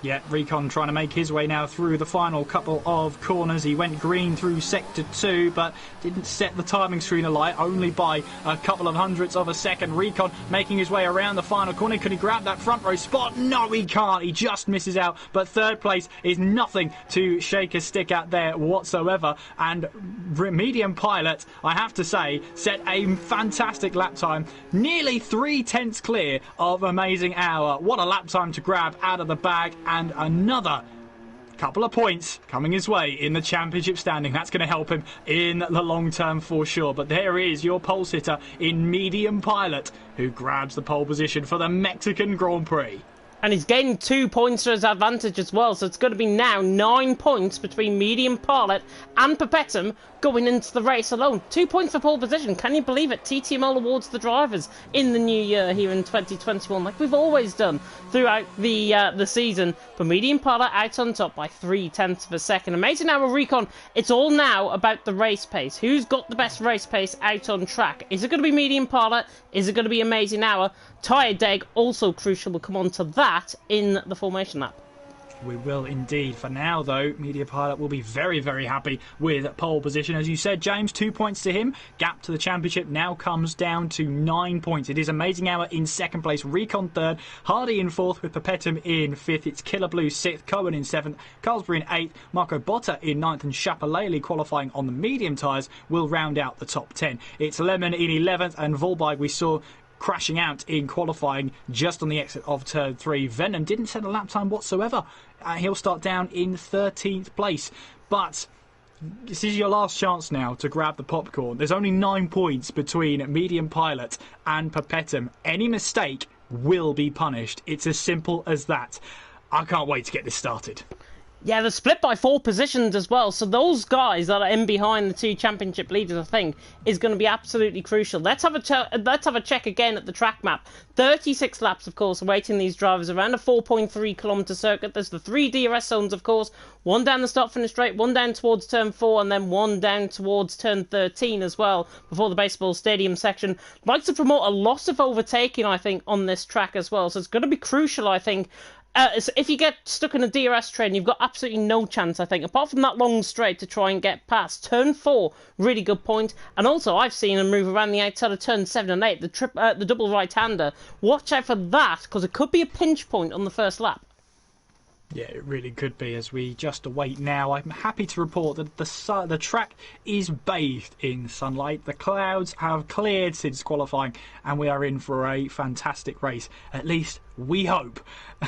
Yeah, Recon trying to make his way now through the final couple of corners. He went green through sector 2, but didn't set the timing screen alight, only by a couple of hundredths of a second. Recon making his way around the final corner. Can he grab that front row spot? No, he can't. He just misses out. But third place is nothing to shake a stick at there whatsoever. And Medium Pilot, I have to say, set a fantastic lap time. Nearly 0.3 clear of Amazing Hour. What a lap time to grab out of the bag. And another couple of points coming his way in the championship standing. That's going to help him in the long term for sure. But there is your pole sitter in Medium Pilot, who grabs the pole position for the Mexican Grand Prix. And he's gained 2 points to his advantage as well, so it's going to be now 9 points between Medium Pilot and Perpetuum going into the race alone. 2 points for pole position. Can you believe it? TTML awards the drivers in the new year here in 2021, like we've always done throughout the season. But Medium Pilot out on top by 0.3 of a second. Amazing Hour Recon. It's all now about the race pace. Who's got the best race pace out on track? Is it going to be Medium Pilot? Is it going to be Amazing Hour? Tyre deg also crucial. We'll come on to that in the formation lap. We will indeed. For now, though, Media Pilot will be very, very happy with pole position. As you said, James, 2 points to him. Gap to the championship now comes down to 9 points. It is Amazing Hour in second place, Recon third, Hardy in fourth with Perpetuum in fifth. It's Killer Blue sixth, Cohen in seventh, Carlsbury in eighth, Marco Botta in ninth, and Chapalele qualifying on the medium tyres will round out the top 10. It's Lemon in 11th, and Volberg we saw crashing out in qualifying just on the exit of turn 3. Venom didn't set a lap time whatsoever. He'll start down in 13th place. But this is your last chance now to grab the popcorn. There's only 9 points between Medium Pilot and Perpetuum. Any mistake will be punished. It's as simple as that. I can't wait to get this started. Yeah, they're split by 4 positions as well, so those guys that are in behind the 2 championship leaders, I think, is going to be absolutely crucial. Let's have a check again at the track map. 36 laps, of course, awaiting these drivers around a 4.3 kilometre circuit. There's the 3 DRS zones, of course, one down the start-finish straight, one down towards turn 4, and then one down towards turn 13 as well, before the baseball stadium section. Likes to promote a lot of overtaking, I think, on this track as well, so it's going to be crucial, I think. So if you get stuck in a DRS train, you've got absolutely no chance, I think, apart from that long straight to try and get past. Turn 4, really good point. And also, I've seen him move around the outside of turn 7 and 8, the double right-hander. Watch out for that, because it could be a pinch point on the first lap. Yeah, it really could be as we just await now. I'm happy to report that the track is bathed in sunlight. The clouds have cleared since qualifying and we are in for a fantastic race. At least we hope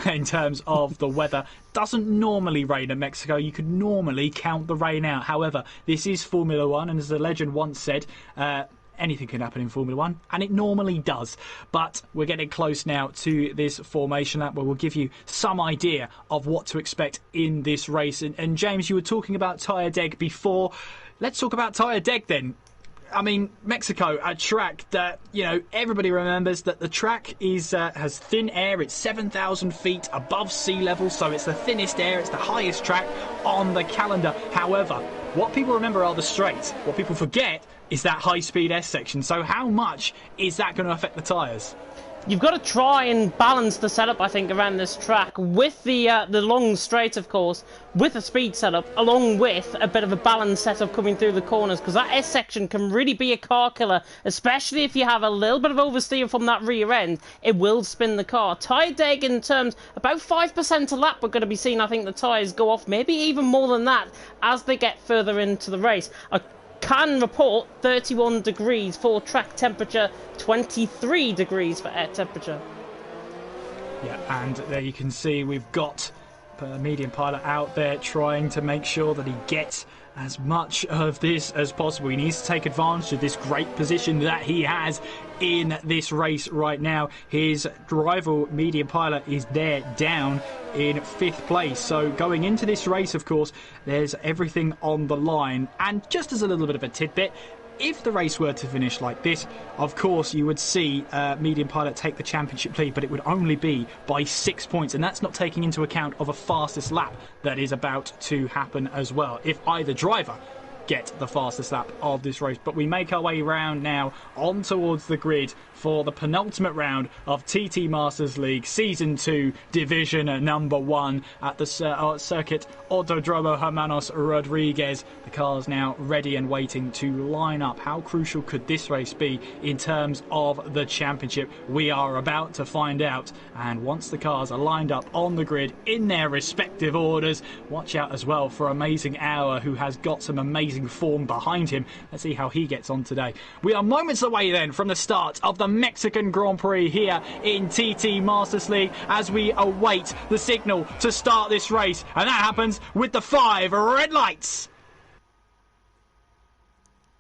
in terms of the weather. Doesn't normally rain in Mexico. You could normally count the rain out. However, this is Formula One, and as the legend once said, anything can happen in Formula One, and it normally does. But we're getting close now to this formation lap where we'll give you some idea of what to expect in this race. And James, you were talking about tyre deg before. Let's talk about tyre deg then. I mean, Mexico, a track that, you know, everybody remembers that the track is has thin air. It's 7,000 feet above sea level, so it's the thinnest air. It's the highest track on the calendar. However, what people remember are the straights. What people forget is that high-speed S section. So how much is that going to affect the tyres? You've got to try and balance the setup, I think, around this track with the long straight, of course, with a speed setup, along with a bit of a balanced setup coming through the corners, because that S section can really be a car killer, especially if you have a little bit of oversteer from that rear end. It will spin the car. Tyre deg in terms, about 5% a lap we're going to be seeing, I think, the tyres go off, maybe even more than that as they get further into the race. can report 31 degrees for track temperature, 23 degrees for air temperature. Yeah, and there you can see we've got a medium pilot out there trying to make sure that he gets as much of this as possible. He needs to take advantage of this great position that he has in this race right now. His rival medium pilot is there down in 5th place. So going into this race, of course, there's everything on the line. And just as a little bit of a tidbit, if the race were to finish like this, of course you would see medium pilot take the championship lead, but it would only be by 6 points, and that's not taking into account of a fastest lap that is about to happen as well, if either driver get the fastest lap of this race. But we make our way round now on towards the grid for the penultimate round of TT Masters League Season 2 Division number 1 at the circuit Autodromo Hermanos Rodriguez. The car's now ready and waiting to line up. How crucial could this race be in terms of the championship? We are about to find out, and once the cars are lined up on the grid in their respective orders, watch out as well for Amazing Hour, who has got some amazing form behind him. Let's see how he gets on today. We are moments away then from the start of the Mexican Grand Prix here in TT Masters League as we await the signal to start this race, and that happens with the 5 red lights.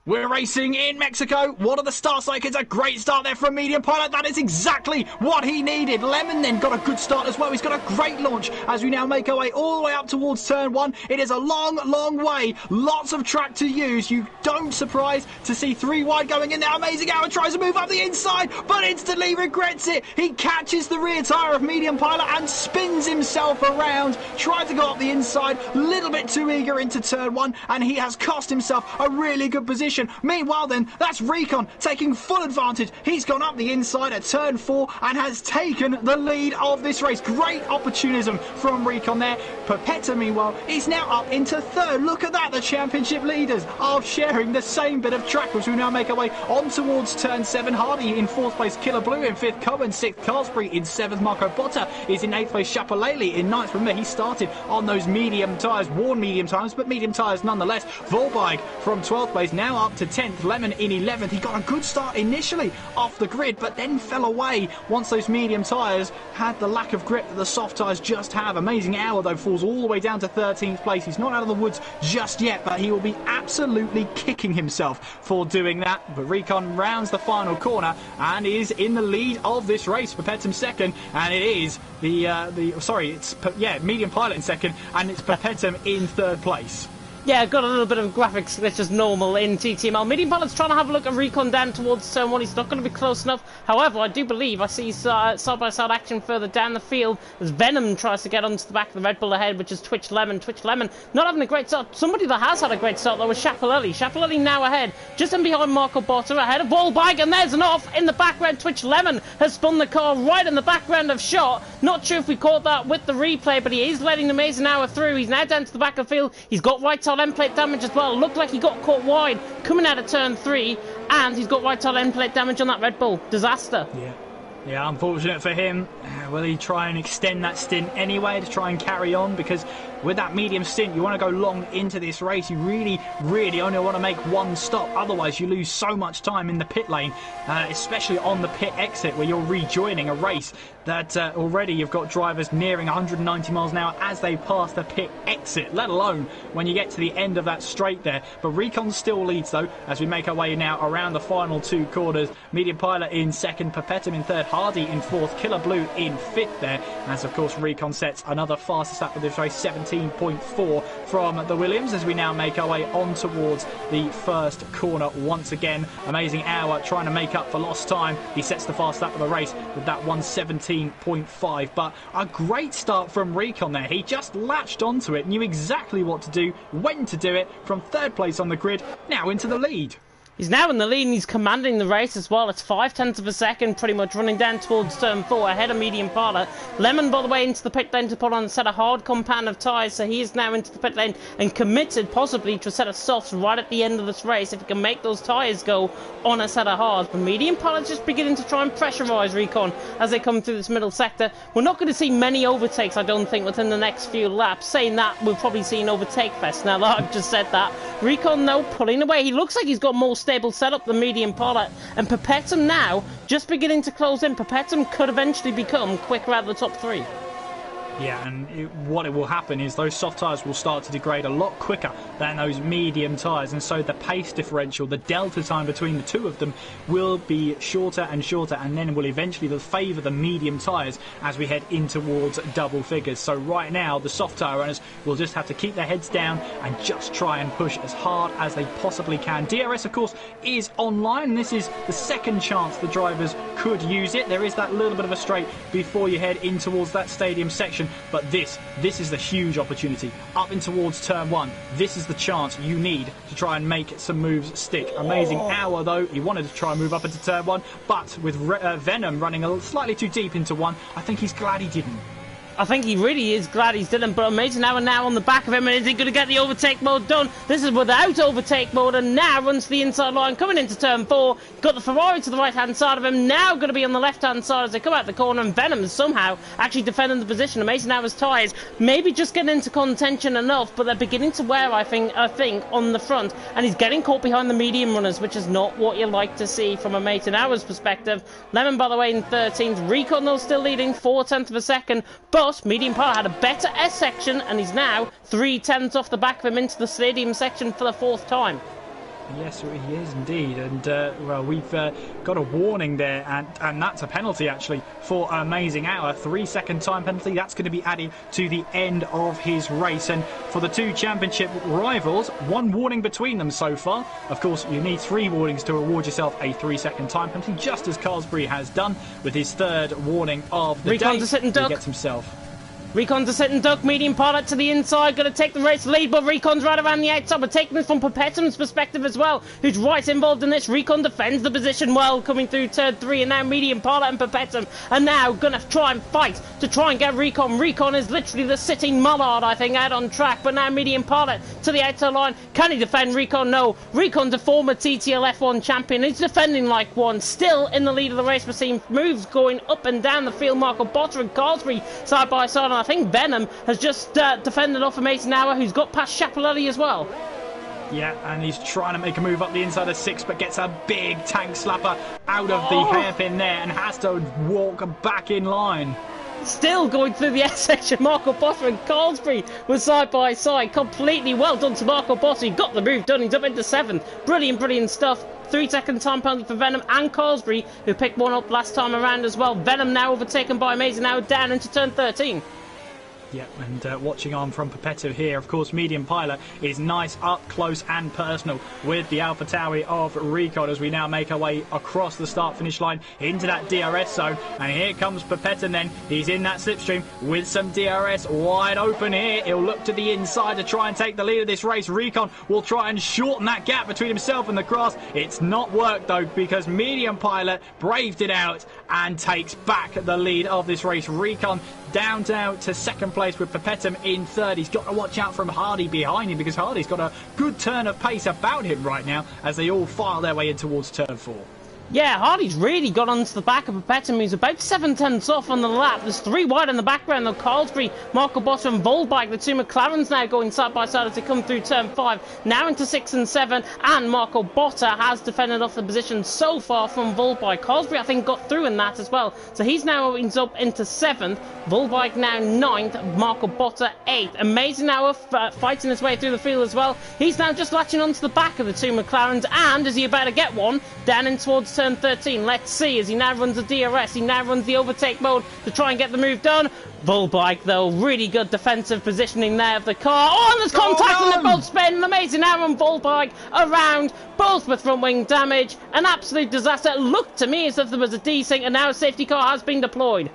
We're racing in Mexico. What are the start cycles? A great start there from medium pilot. That is exactly what he needed. Lemon then got a good start as well. He's got a great launch as we now make our way all the way up towards turn 1. It is a long, long way. Lots of track to use. You don't surprise to see 3 wide going in there. Amazing Hour tries to move up the inside, but instantly regrets it. He catches the rear tyre of medium pilot and spins himself around. Tried to go up the inside, a little bit too eager into turn 1, and he has cost himself a really good position. Meanwhile then, that's Recon taking full advantage. He's gone up the inside at turn 4 and has taken the lead of this race. Great opportunism from Recon there. Perpetta, meanwhile, is now up into 3rd. Look at that, the championship leaders are sharing the same bit of track as we now make our way on towards turn 7. Hardy in 4th place, Killer Blue in 5th, Cohen 6th, Carsbury in 7th, Marco Botta is in 8th place, Chapalele in 9th. Remember, he started on those medium tyres, worn medium tyres, but medium tyres nonetheless. Volbike from 12th place, now up to 10th, Lemon in 11th. He got a good start initially off the grid, but then fell away once those medium tyres had the lack of grip that the soft tyres just have. Amazing Hour, though, falls all the way down to 13th place. He's not out of the woods just yet, but he will be absolutely kicking himself for doing that. But Recon rounds the final corner and is in the lead of this race. Perpetum second, and it is medium pilot in second, and it's Perpetum in 3rd place. Yeah, got a little bit of graphics glitch as normal in TTML. Medium pilot's trying to have a look at Recon down towards turn 1. He's not going to be close enough. However, I do believe I see side-by-side action further down the field as Venom tries to get onto the back of the Red Bull ahead, which is Twitch Lemon. Twitch Lemon not having a great start. Somebody that has had a great start, though, was Chapalele. Chapalele now ahead, just in behind Marco Botta, ahead of Volbike, and there's an off in the background. Twitch Lemon has spun the car right in the background of shot. Not sure if we caught that with the replay, but he is letting the Amazing Hour through. He's now down to the back of the field. He's got right tail end plate damage as well. Looked like he got caught wide coming out of turn 3, and he's got right tail end plate damage on that Red Bull. Disaster. Yeah, unfortunate for him. Will he try and extend that stint anyway to try and carry on? Because with that medium stint, you want to go long into this race. You really, really only want to make one stop. Otherwise, you lose so much time in the pit lane, especially on the pit exit where you're rejoining a race that already you've got drivers nearing 190 miles an hour as they pass the pit exit, let alone when you get to the end of that straight there. But Recon still leads, though, as we make our way now around the final 2 quarters. Medium pilot in 2nd, Perpetum in 3rd, Hardy in 4th, Killer Blue in 5th there, as of course Recon sets another fastest lap of this race, 17.4 from the Williams, as we now make our way on towards the 1st corner once again. Amazing Hour trying to make up for lost time. He sets the fast lap of the race with that 1:17.5, but a great start from Recon there. He just latched onto it, knew exactly what to do, when to do it, from 3rd place on the grid, now into the lead. He's now in the lead and he's commanding the race as well. It's 0.5 of a second, pretty much running down towards turn 4 ahead of Medium Pilot. Lemon, by the way, into the pit lane to put on a set of hard compound of tyres, so he is now into the pit lane and committed possibly to a set of softs right at the end of this race if he can make those tyres go on a set of hards. But Medium Pilot's just beginning to try and pressurise Recon as they come through this middle sector. We're not going to see many overtakes, I don't think, within the next few laps. Saying that, we'll probably see an overtake fest now that I've just said that. Recon, though, pulling away. He looks like he's got more stable setup than Medium Pilot, and Perpetuum now just beginning to close in. Perpetuum could eventually become quicker out of the top 3. Yeah, and what it will happen is those soft tyres will start to degrade a lot quicker than those medium tyres, and so the pace differential, the delta time between the two of them will be shorter and shorter, and then will eventually favour the medium tyres as we head in towards double figures. So right now the soft tyre runners will just have to keep their heads down and just try and push as hard as they possibly can. DRS, of course, is online, and this is the second chance the drivers could use it. There is that little bit of a straight before you head in towards that stadium section. But this is the huge opportunity. Up in towards turn 1, this is the chance you need to try and make some moves stick. Amazing Hour, though, he wanted to try and move up into turn 1, but with Venom running slightly too deep into 1, I think he's glad he didn't. I think he really is glad he's done it, but Amazing Hour now on the back of him, and is he going to get the overtake mode done? This is without overtake mode, and now runs to the inside line, coming into turn 4, got the Ferrari to the right-hand side of him, now going to be on the left-hand side as they come out the corner, and Venom is somehow actually defending the position. Amazing Hour's tyres maybe just getting into contention enough, but they're beginning to wear, I think, on the front, and he's getting caught behind the medium runners, which is not what you like to see from Amazing Hour's perspective. Lemon, by the way, in 13th, Recon, though, still leading 0.4 of a second, but Medium Pilot had a better S section, and he's now 0.3 off the back of him into the stadium section for the 4th time. Yes, he is indeed, and well, we've got a warning there, and that's a penalty actually for Amazing Hour. 3-second time penalty. That's going to be added to the end of his race, and for the two championship rivals, 1 warning between them so far. Of course, you need 3 warnings to award yourself a 3-second time penalty, just as Carlsbury has done with his 3rd warning of the day. To sit and duck. He gets himself. Recon to sit and duck, Medium Pilot to the inside, going to take the race lead, but Recon's right around the outside. We're taking this from Perpetuum's perspective as well, who's right involved in this. Recon defends the position well, coming through turn 3, and now Medium Pilot and Perpetuum are now going to try and fight to try and get Recon. Recon is literally the sitting mallard, I think, out on track, but now Medium Pilot to the outside line. Can he defend Recon? No. Recon's a former TTL F1 champion. He's defending like one, still in the lead of the race. We're seeing moves going up and down the field. Marco Botta and Carlsbury side by side, and I think Venom has just defended off Amazing Hour, who's got past Schiaparelli as well. Yeah, and he's trying to make a move up the inside of 6, but gets a big tank slapper out of the hairpin there and has to walk back in line. Still going through the S section, Marco Botta and Carlsbury were side by side. Completely well done to Marco Botta. He got the move done. He's up into 7th. Brilliant stuff. 3-second time penalty for Venom and Carlsbury, who picked one up last time around as well. Venom now overtaken by Amazing Hour down into turn 13. Yep, and watching on from Perpetuum here, of course, Medium Pilot is nice, up close and personal with the AlphaTauri of Recon as we now make our way across the start-finish line into that DRS zone. And here comes Perpetuum then. He's in that slipstream with some DRS wide open here. He'll look to the inside to try and take the lead of this race. Recon will try and shorten that gap between himself and the grass. It's not worked, though, because Medium Pilot braved it out and takes back the lead of this race. Recon down to 2nd place with Perpetuum in 3rd. He's got to watch out from Hardy behind him because Hardy's got a good turn of pace about him right now as they all file their way in towards turn 4. Yeah, Hardy's really got onto the back of Perpetuum. He's about 7/10 off on the lap. There's 3 wide in the background, though. Carlsbury, Marco Botta and Volbike, the 2 McLarens now going side by side as they come through turn 5. Now into 6 and 7, and Marco Botta has defended off the position so far from Volbike. Carlsbury, I think, got through in that as well. So he's now up into 7th. Volbike now 9th. Marco Botta 8th. Amazing Hour fighting his way through the field as well. He's now just latching onto the back of the 2 McLarens, and is he about to get one down in towards turn 13. Let's see, as he now runs the DRS, he now runs the overtake mode to try and get the move done. Volbike, though, really good defensive positioning there of the car. Oh, and there's contact and they're both spin. Amazing Hour and Volbike around, both with front wing damage. An absolute disaster. It looked to me as if there was a desync, and now a safety car has been deployed.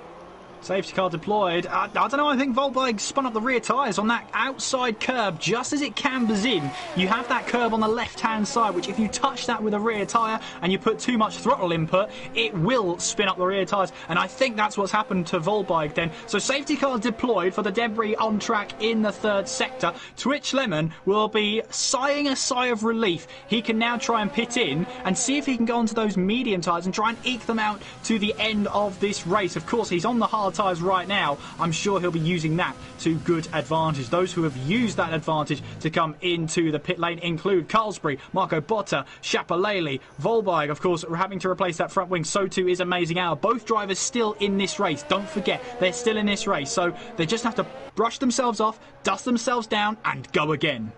Safety car deployed. I don't know, I think Volberg spun up the rear tyres on that outside curb just as it cambers in. You have that curb on the left-hand side, which if you touch that with a rear tyre and you put too much throttle input, it will spin up the rear tyres. And I think that's what's happened to Volberg then. So safety car deployed for the debris on track in the third sector. Twitch Lemon will be sighing a sigh of relief. He can now try and pit in and see if he can go onto those medium tyres and try and eke them out to the end of this race. Of course, he's on the hard tyres right now. I'm sure he'll be using that to good advantage. Those who have used that advantage to come into the pit lane include Carlsbury, Marco Botta, Chapalele, Volberg, of course, having to replace that front wing. So too is Amazing Hour. Both drivers still in this race. Don't forget, they're still in this race. So they just have to brush themselves off, dust themselves down, and go again.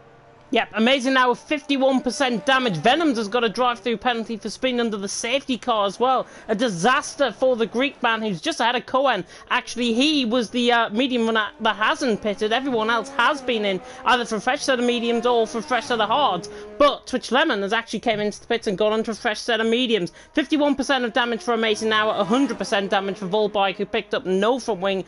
Yep, Amazing now with 51% damage. Venom's has got a drive-through penalty for spinning under the safety car as well. A disaster for the Greek man who's just ahead of Cohen. Actually, he was the medium runner that hasn't pitted. Everyone else has been in, either for a fresh set of mediums or for a fresh set of hards. But Twitch Lemon has actually came into the pits and gone onto a fresh set of mediums. 51% of damage for Amazing now, 100% damage for Volbike, who picked up no front wing.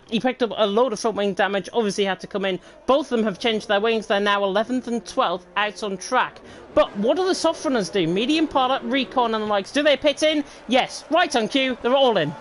He picked up a load of front wing damage, obviously had to come in. Both of them have changed their wings. They're now 11th and 12th out on track. But what do the soft runners do? Medium Pilot, Recon and the likes. Do they pit in? Yes, right on cue. They're all in.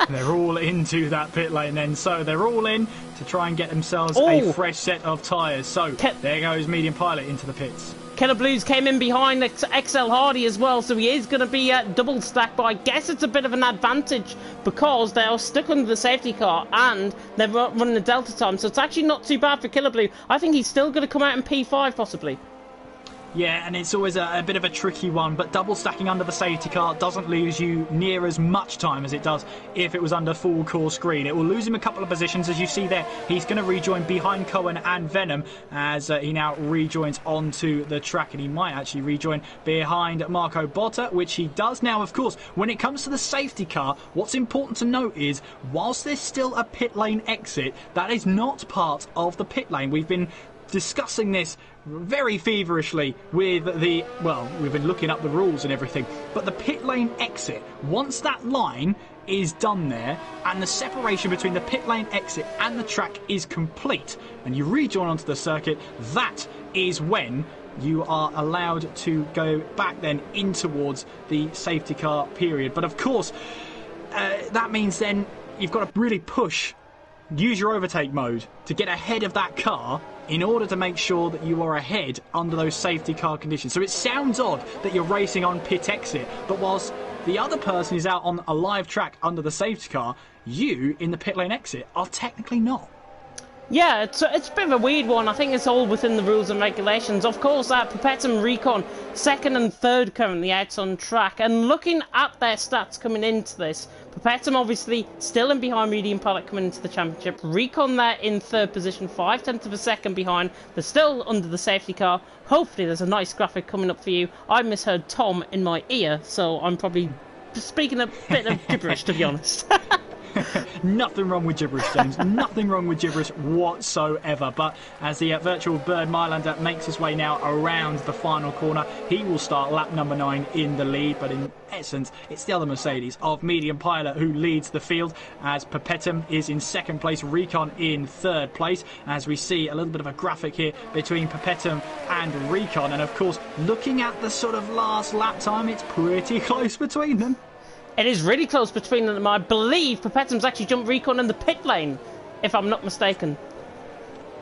They're all into that pit lane then. So they're all in to try and get themselves a fresh set of tyres. So there goes Medium Pilot into the pits. Killer Blues came in behind XL Hardy as well, so he is going to be double stacked, but I guess it's a bit of an advantage because they are stuck under the safety car and they're running the Delta time, so it's actually not too bad for Killer Blue. I think he's still going to come out in P5 possibly. Yeah, and it's always a bit of a tricky one, but double stacking under the safety car doesn't lose you near as much time as it does if it was under full core screen. It will lose him a couple of positions, as you see there. He's going to rejoin behind Cohen and Venom as he now rejoins onto the track, and he might actually rejoin behind Marco Botta, which he does now. Of course, when it comes to the safety car, what's important to note is, whilst there's still a pit lane exit, that is not part of the pit lane. We've been discussing this very feverishly with we've been looking up the rules and everything, but the pit lane exit, once that line is done there and the separation between the pit lane exit and the track is complete and you rejoin onto the circuit, that is when you are allowed to go back then in towards the safety car period. But of course, that means then you've got to really use your overtake mode to get ahead of that car in order to make sure that you are ahead under those safety car conditions. So it sounds odd that you're racing on pit exit, but whilst the other person is out on a live track under the safety car, you in the pit lane exit are technically not. Yeah, it's a bit of a weird one. I think it's all within the rules and regulations. Of course, Perpetuum Recon, second and third currently out on track. And looking at their stats coming into this, Perpetuum obviously still in behind Medium Pilot coming into the championship. Recon there in third position, 0.5 of a second behind. They're still under the safety car. Hopefully there's a nice graphic coming up for you. I misheard Tom in my ear, so I'm probably speaking a bit of gibberish, to be honest. Nothing wrong with gibberish, James. Nothing wrong with gibberish whatsoever. But as the virtual Bird Mylander makes his way now around the final corner, he will start lap number 9 in the lead. But in essence, it's the other Mercedes of Medium Pilot who leads the field, as Perpetuum is in second place, Recon in third place. As we see a little bit of a graphic here between Perpetuum and Recon. And of course, looking at the sort of last lap time, it's pretty close between them. It is really close between them. I believe Perpetuum's actually jumped Recon in the pit lane, if I'm not mistaken.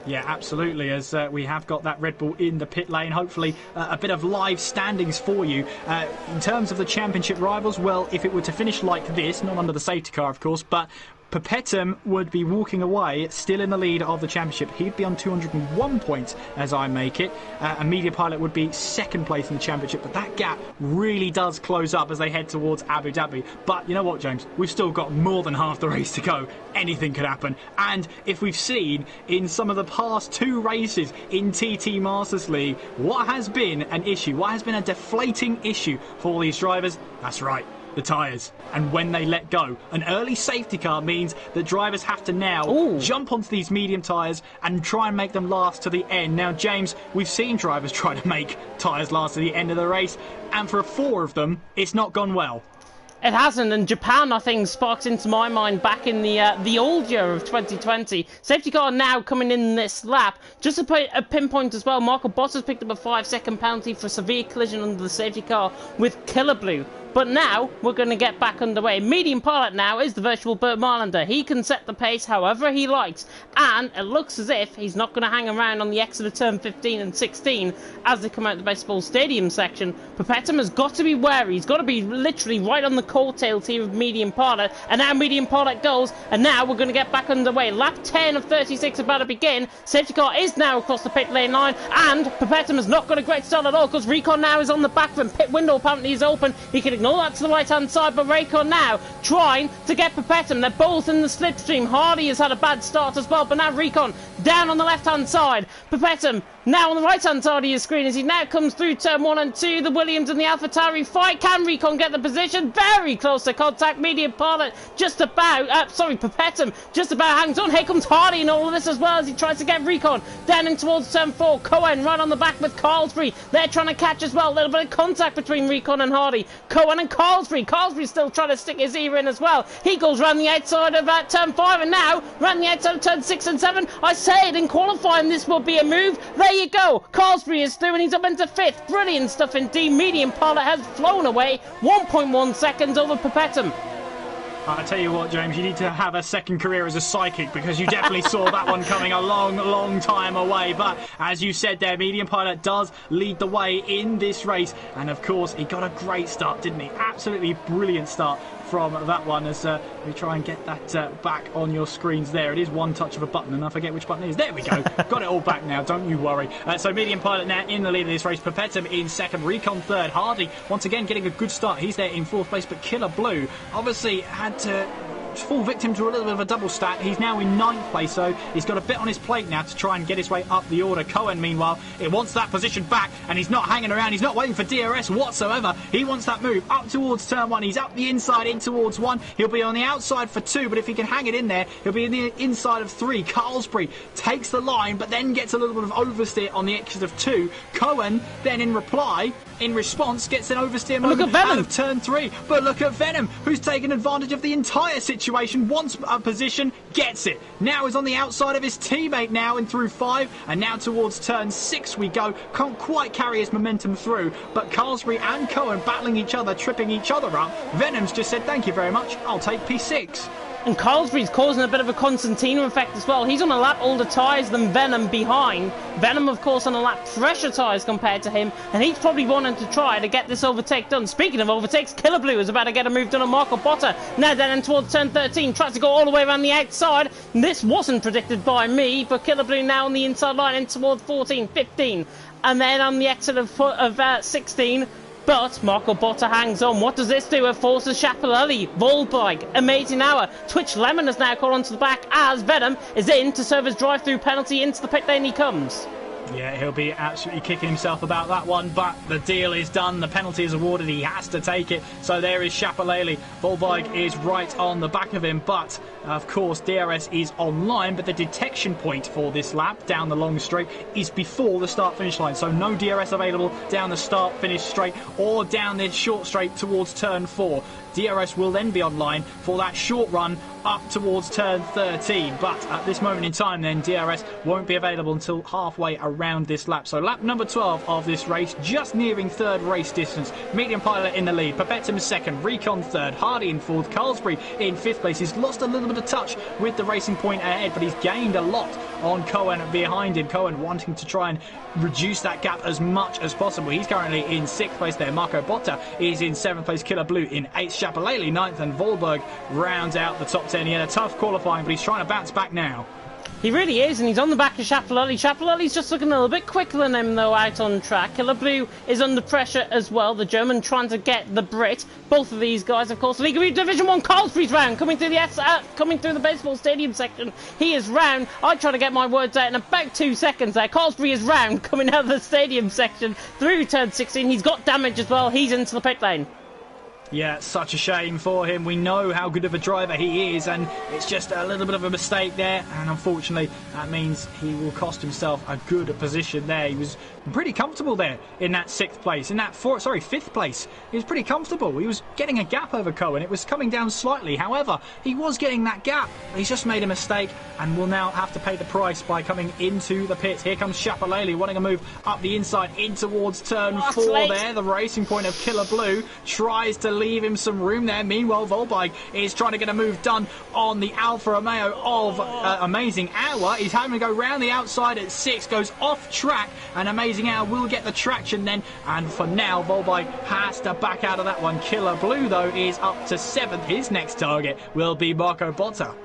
Yeah, absolutely, as we have got that Red Bull in the pit lane. Hopefully a bit of live standings for you. In terms of the championship rivals, well, if it were to finish like this, not under the safety car, of course, but Perpetuum would be walking away, still in the lead of the championship. He'd be on 201 points as I make it. And Media Pilot would be second place in the championship. But that gap really does close up as they head towards Abu Dhabi. But you know what, James? We've still got more than half the race to go. Anything could happen. And if we've seen in some of the past 2 races in TT Masters League, what has been an issue, what has been a deflating issue for these drivers? That's right, the tyres. And when they let go, an early safety car means that drivers have to now jump onto these medium tyres and try and make them last to the end. Now, James, we've seen drivers try to make tyres last to the end of the race, and for 4 of them, it's not gone well. It hasn't, and Japan, I think, sparks into my mind back in the old year of 2020. Safety car now coming in this lap. Just a pinpoint as well, Marco Bottas picked up a 5-second penalty for severe collision under the safety car with Killer Blue. But now, we're going to get back underway. Medium pilot now is the virtual Burt Marlander. He can set the pace however he likes. And it looks as if he's not going to hang around on the exit of turn 15 and 16 as they come out the baseball stadium section. Papetum has got to be wary. He's got to be literally right on the coattails here of medium pilot. And now medium pilot goes. And now we're going to get back underway. Lap 10 of 36 about to begin. Safety car is now across the pit lane line. And Papetum has not got a great start at all because Recon now is on the back of him. Pit window apparently is open. He can ignore that to the right hand side, but Recon now trying to get Papetum. They're both in the slipstream. Hardy has had a bad start as well, but now Recon down on the left hand side. Papetum now on the right hand side of your screen as he now comes through turn 1 and 2. The Williams and the AlphaTauri fight. Can Recon get the position? Very close to contact. Medium pilot just about, Papetum just about hangs on. Here comes Hardy in all of this as well as he tries to get Recon down in towards turn 4. Cohen right on the back with Carlsbury. They're trying to catch as well. A little bit of contact between Recon and Hardy. Cohen and Carlsbury. Carlsbury's still trying to stick his ear in as well. He goes round the outside of turn 5 and now round the outside of turn 6 and 7. I said in qualifying this will be a move. There you go. Carlsbury is through and he's up into 5th. Brilliant stuff indeed. Medium pilot has flown away 1.1 seconds over Papetum. I tell you what, James, you need to have a second career as a psychic because you definitely saw that one coming a long, long time away. But as you said there, medium pilot does lead the way in this race. And of course, he got a great start, didn't he? Absolutely brilliant start from that one as we try and get that back on your screens there. It is one touch of a button and I forget which button it is. There we go. Got it all back now. Don't you worry. So medium pilot now in the lead of this race. Papetum in second. Recon third. Hardy once again getting a good start. He's there in 4th place, but Killer Blue obviously had to fall victim to a little bit of a double stack. He's now in 9th place, so he's got a bit on his plate now to try and get his way up the order. Cohen, meanwhile, it wants that position back, and he's not hanging around. He's not waiting for DRS whatsoever. He wants that move up towards turn 1. He's up the inside in towards 1. He'll be on the outside for 2, but if he can hang it in there, he'll be in the inside of 3. Carlsbury takes the line, but then gets a little bit of oversteer on the exit of 2. Cohen then in response, gets an oversteer moment out of turn 3. But look at Venom, who's taken advantage of the entire situation, wants a position, gets it. Now is on the outside of his teammate now in through 5, and now towards turn 6 we go. Can't quite carry his momentum through, but Carlsbury and Cohen battling each other, tripping each other up. Venom's just said, thank you very much, I'll take P6. And Carlsbury's causing a bit of a Constantino effect as well. He's on a lap older tyres than Venom behind. Venom, of course, on a lap fresher tyres compared to him. And he's probably wanting to try to get this overtake done. Speaking of overtakes, Killer Blue is about to get a move done on Marco Botta. Now down towards turn 13. Tries to go all the way around the outside. This wasn't predicted by me, but Killer Blue now on the inside line in towards 14, 15. And then on the exit of 16... But Marco Botta hangs on. What does this do? It forces Schiaparelli, Volberg, Amazing Hour. Twitch Lemon has now called onto the back as Venom is in to serve his drive-through penalty. Into the pit lane he comes. Yeah, he'll be absolutely kicking himself about that one, but the deal is done. The penalty is awarded. He has to take it. So there is Schiaparelli. Volberg is right on the back of him, but of course DRS is online, but the detection point for this lap down the long straight is before the start-finish line. So no DRS available down the start-finish straight or down this short straight towards turn 4. DRS will then be online for that short run up towards turn 13, but at this moment in time then DRS won't be available until halfway around this lap. So lap number 12 of this race, just nearing 3rd race distance. Medium pilot in the lead, Papetum 2nd, Recon 3rd, Hardy in 4th, Carlsbury in 5th place. He's lost a little bit of touch with the Racing Point ahead, but he's gained a lot on Cohen behind him. Cohen wanting to try and reduce that gap as much as possible. He's currently in 6th place there. Marco Botta is in 7th place, Killer Blue in 8th, Schiaparelli 9th, and Volberg rounds out the top 10. He had a tough qualifying, but he's trying to bounce back now. He really is, and he's on the back of Schiaparelli. Schiaparelli's just looking a little bit quicker than him, though, out on track. Killer Blue is under pressure as well. The German trying to get the Brit. Both of these guys, of course, League of Division 1, Carlsbury's round, coming through the baseball stadium section. He is round. I try to get my words out in about 2 seconds there. Carlsbury is round, coming out of the stadium section through turn 16. He's got damage as well. He's into the pit lane. Yeah, such a shame for him. We know how good of a driver he is, and it's just a little bit of a mistake there, and unfortunately that means he will cost himself a good position there. He was pretty comfortable there in that fifth place. He was pretty comfortable. He was getting a gap over Cohen. It was coming down slightly. However, he was getting that gap. He's just made a mistake and will now have to pay the price by coming into the pits. Here comes Schiaparelli wanting to move up the inside in towards turn 4 there. The racing point of Killer Blue tries to leave him some room there. Meanwhile, Volbike is trying to get a move done on the Alfa Romeo of Amazing Hour. He's having to go round the outside at 6, goes off track, and Amazing Hour will get the traction then. And for now, Volbike has to back out of that one. Killer Blue, though, is up to 7th. His next target will be Marco Botta.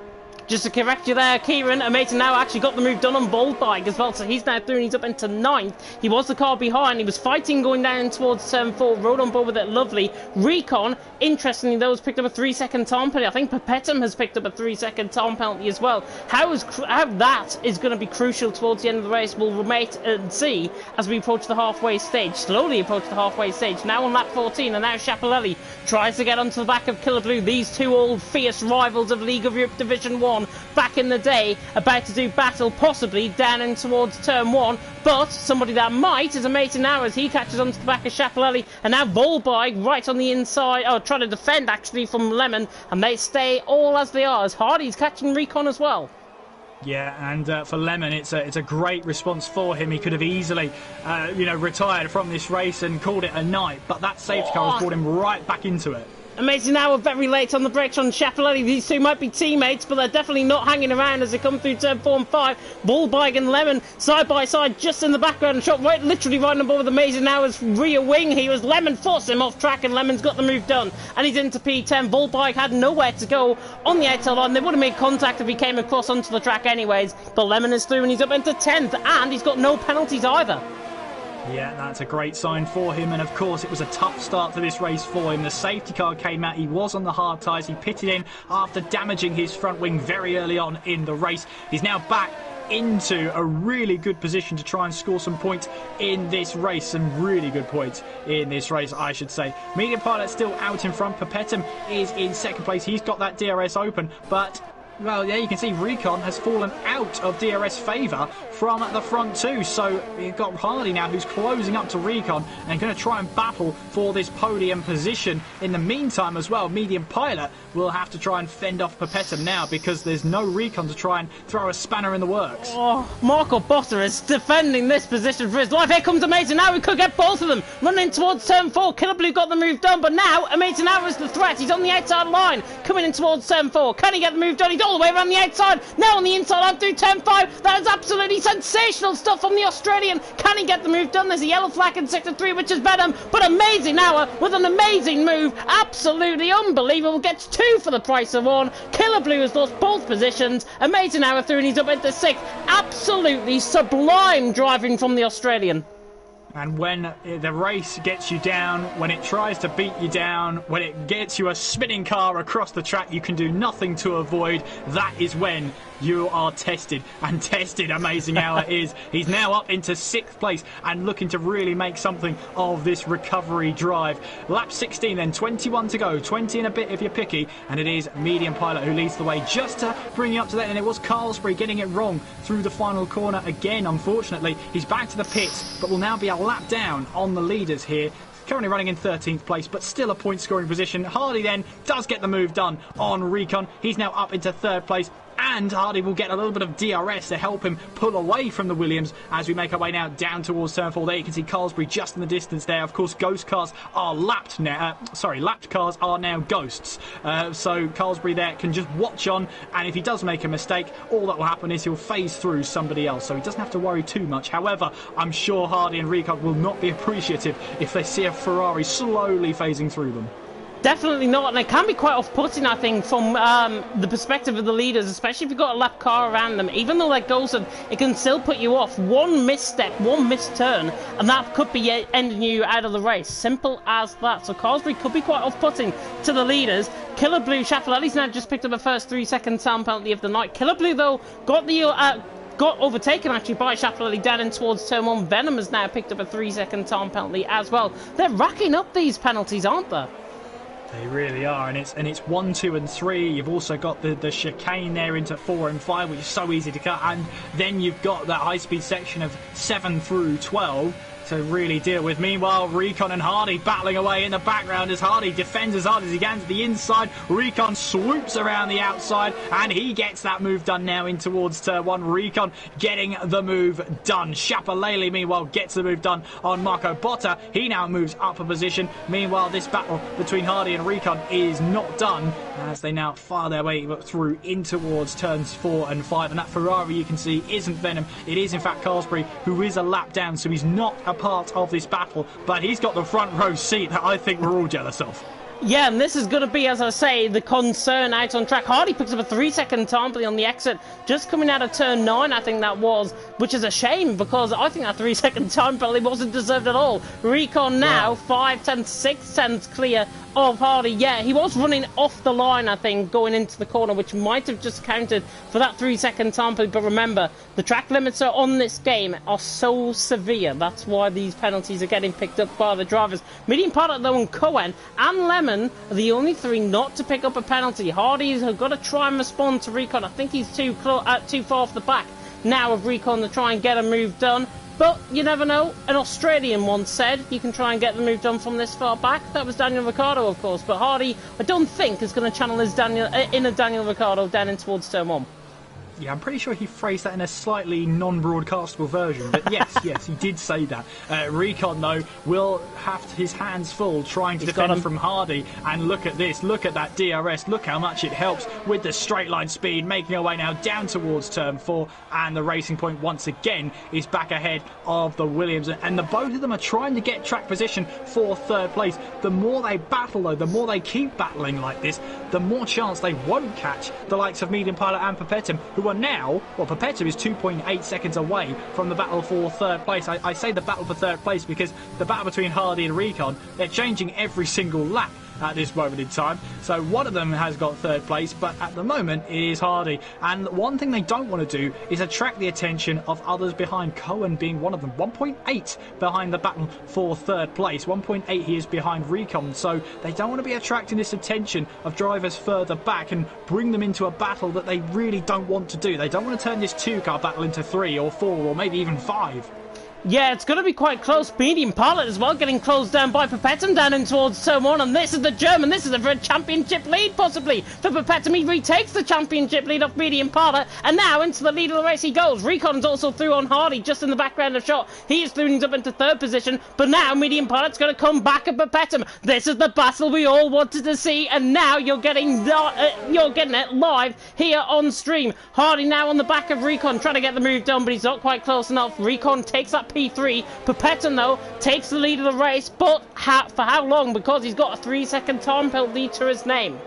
Just to correct you there, Kieran, Amazing now actually got the move done on Volbike as well, so he's now through and he's up into 9th. He was the car behind, he was fighting going down towards turn 4, rode on board with it lovely. Recon, interestingly, those picked up a 3-second time penalty. I think Papetum has picked up a 3-second time penalty as well. How that is going to be crucial towards the end of the race, we'll wait and see as we approach the halfway stage, slowly approach the halfway stage. Now on lap 14, and now Schiaparelli tries to get onto the back of Killer Blue. These two old fierce rivals of League of Europe Division 1 back in the day, about to do battle possibly down in towards turn 1, but somebody that might is Amazing now as he catches onto the back of Schiaparelli, and now Volbike right on the inside, trying to defend actually from Lemon, and they stay all as they are as Hardy's catching Recon as well. Yeah, and for Lemon, it's a great response for him. He could have easily, retired from this race and called it a night, but that safety car has brought him right back into it. Amazing now, we're very late on the brakes on Schiaparelli. These two might be teammates, but they're definitely not hanging around as they come through turn 4 and 5. Volbike and Lemon side by side just in the background and shot literally right on board with Amazing Now's rear wing. He was Lemon forced him off track, and Lemon's got the move done, and he's into P10. Volbike had nowhere to go on the outside line. They would have made contact if he came across onto the track anyways, but Lemon is through and he's up into 10th, and he's got no penalties either. Yeah, that's a great sign for him, and of course it was a tough start to this race for him. The safety car came out, he was on the hard tyres, he pitted in after damaging his front wing very early on in the race. He's now back into a really good position to try and score some points in this race, some really good points in this race, I should say. Medium Pilot still out in front. Papetum is in 2nd place, he's got that DRS open, but well, yeah, you can see Recon has fallen out of DRS favour from the front 2. So you've got Hardy now who's closing up to Recon and going to try and battle for this podium position. In the meantime as well, Medium Pilot will have to try and fend off Papetum now because there's no Recon to try and throw a spanner in the works. Oh, Marco Botta is defending this position for his life. Here comes Amazing now, we could get both of them running towards turn 4. Killer Blue got the move done, but now Amazing now is the threat. He's on the outside line coming in towards turn 4. Can he get the move done? He's all the way around the outside, now on the inside line through turn 5. That is absolutely sensational stuff from the Australian. Can he get the move done? There's a yellow flag in sector 3, which is better, but Amazing now with an amazing move, absolutely unbelievable, gets 2 for the price of 1. Killer Blue has lost both positions. Amazing now through and he's up into 6th. Absolutely sublime driving from the Australian. And when the race gets you down, when it tries to beat you down, when it gets you a spinning car across the track you can do nothing to avoid, that is when you are tested. And tested Amazing Hour is. He's now up into 6th place and looking to really make something of this recovery drive. Lap 16 then, 21 to go, 20 and a bit if you're picky, and it is Medium Pilot who leads the way just to bring you up to that, and it was Carlsbury getting it wrong through the final corner again, unfortunately. He's back to the pits, but will now be a lap down on the leaders here. Currently running in 13th place, but still a point scoring position. Hardy then does get the move done on Recon. He's now up into 3rd place, and Hardy will get a little bit of DRS to help him pull away from the Williams as we make our way now down towards turn 4. There you can see Carlsbury just in the distance there. Of course, ghost cars are lapped now. Lapped cars are now ghosts. So Carlsbury there can just watch on, and if he does make a mistake, all that will happen is he'll phase through somebody else, so he doesn't have to worry too much. However, I'm sure Hardy and Recon will not be appreciative if they see a Ferrari slowly phasing through them. Definitely not, and it can be quite off-putting, I think, from the perspective of the leaders, especially if you've got a lap car around them. Even though they're ghosted, it can still put you off. One misstep, one missed turn, and that could be ending you out of the race. Simple as that. So Carlsbury could be quite off-putting to the leaders. Killer Blue, Schiaparelli's now just picked up a first 3-second time penalty of the night. Killer Blue, though, got overtaken actually by Schiaparelli down in towards turn 1. Venom has now picked up a 3-second time penalty as well. They're racking up these penalties, aren't they? They really are, and it's 1, 2, and 3. You've also got the chicane there into 4 and 5, which is so easy to cut, and then you've got that high-speed section of 7 through 12 to really deal with. Meanwhile, Recon and Hardy battling away in the background as Hardy defends as hard as he can to the inside. Recon swoops around the outside, and he gets that move done now in towards turn 1. Recon getting the move done. Shapalele, meanwhile, gets the move done on Marco Botta. He now moves up a position. Meanwhile, this battle between Hardy and Recon is not done as they now fire their way through in towards turns 4 and 5. And that Ferrari, you can see, isn't Venom. It is, in fact, Carlsberry, who is a lap down, so he's not a part of this battle, but he's got the front row seat that I think we're all jealous of. Yeah, and this is going to be, as I say, the concern out on track. Hardy picks up a 3-second time penalty on the exit, just coming out of turn 9, I think that was, which is a shame, because I think that 3-second time penalty wasn't deserved at all. Recon now, 5 tenths, 6 tenths clear of Hardy. Yeah, he was running off the line, I think, going into the corner, which might have just counted for that 3-second time penalty. But remember, the track limits on this game are so severe. That's why these penalties are getting picked up by the drivers. Medium Pilot, though, and Cohen and Lemon are the only 3 not to pick up a penalty. Hardy's got to try and respond to Recon. I think he's too far off the back now of Recon to try and get a move done. But you never know. An Australian once said you can try and get the move done from this far back. That was Daniel Ricciardo, of course. But Hardy, I don't think, is going to channel his inner Daniel Ricciardo down in towards turn 1. Yeah, I'm pretty sure he phrased that in a slightly non-broadcastable version. But yes, yes, he did say that. Recon, though, will have his hands full trying to defend from Hardy. And look at this. Look at that DRS. Look how much it helps with the straight line speed. Making our way now down towards turn 4. And the Racing Point, once again, is back ahead of the Williams. And the both of them are trying to get track position for 3rd place. The more they battle, though, the more they keep battling like this, the more chance they won't catch the likes of Medium Pilot and Perpetuum, who are now, well, Perpetuum is 2.8 seconds away from the battle for 3rd place. I say the battle for 3rd place because the battle between Hardy and Recon, they're changing every single lap at this moment in time. So one of them has got 3rd place, but at the moment it is Hardy. And one thing they don't want to do is attract the attention of others behind, Cohen being one of them. 1.8 behind the battle for 3rd place. 1.8 he is behind Recon. So they don't want to be attracting this attention of drivers further back and bring them into a battle that they really don't want to do. They don't want to turn this 2-car battle into 3 or 4 or maybe even 5. Yeah, it's going to be quite close. Medium Pilot as well, getting closed down by Perpetuum down in towards turn 1. And this is the German. This is a championship lead, possibly, for Perpetuum. He retakes the championship lead off Medium Pilot. And now into the lead of the race he goes. Recon's also through on Hardy, just in the background of shot. He is moving up into 3rd position. But now Medium Pilot's going to come back at Perpetuum. This is the battle we all wanted to see. And now you're getting it live here on stream. Hardy now on the back of Recon, trying to get the move done, but he's not quite close enough. Recon takes that P3. Perpetuum, though, takes the lead of the race, but for how long? Because he's got a 3-second time penalty to his name.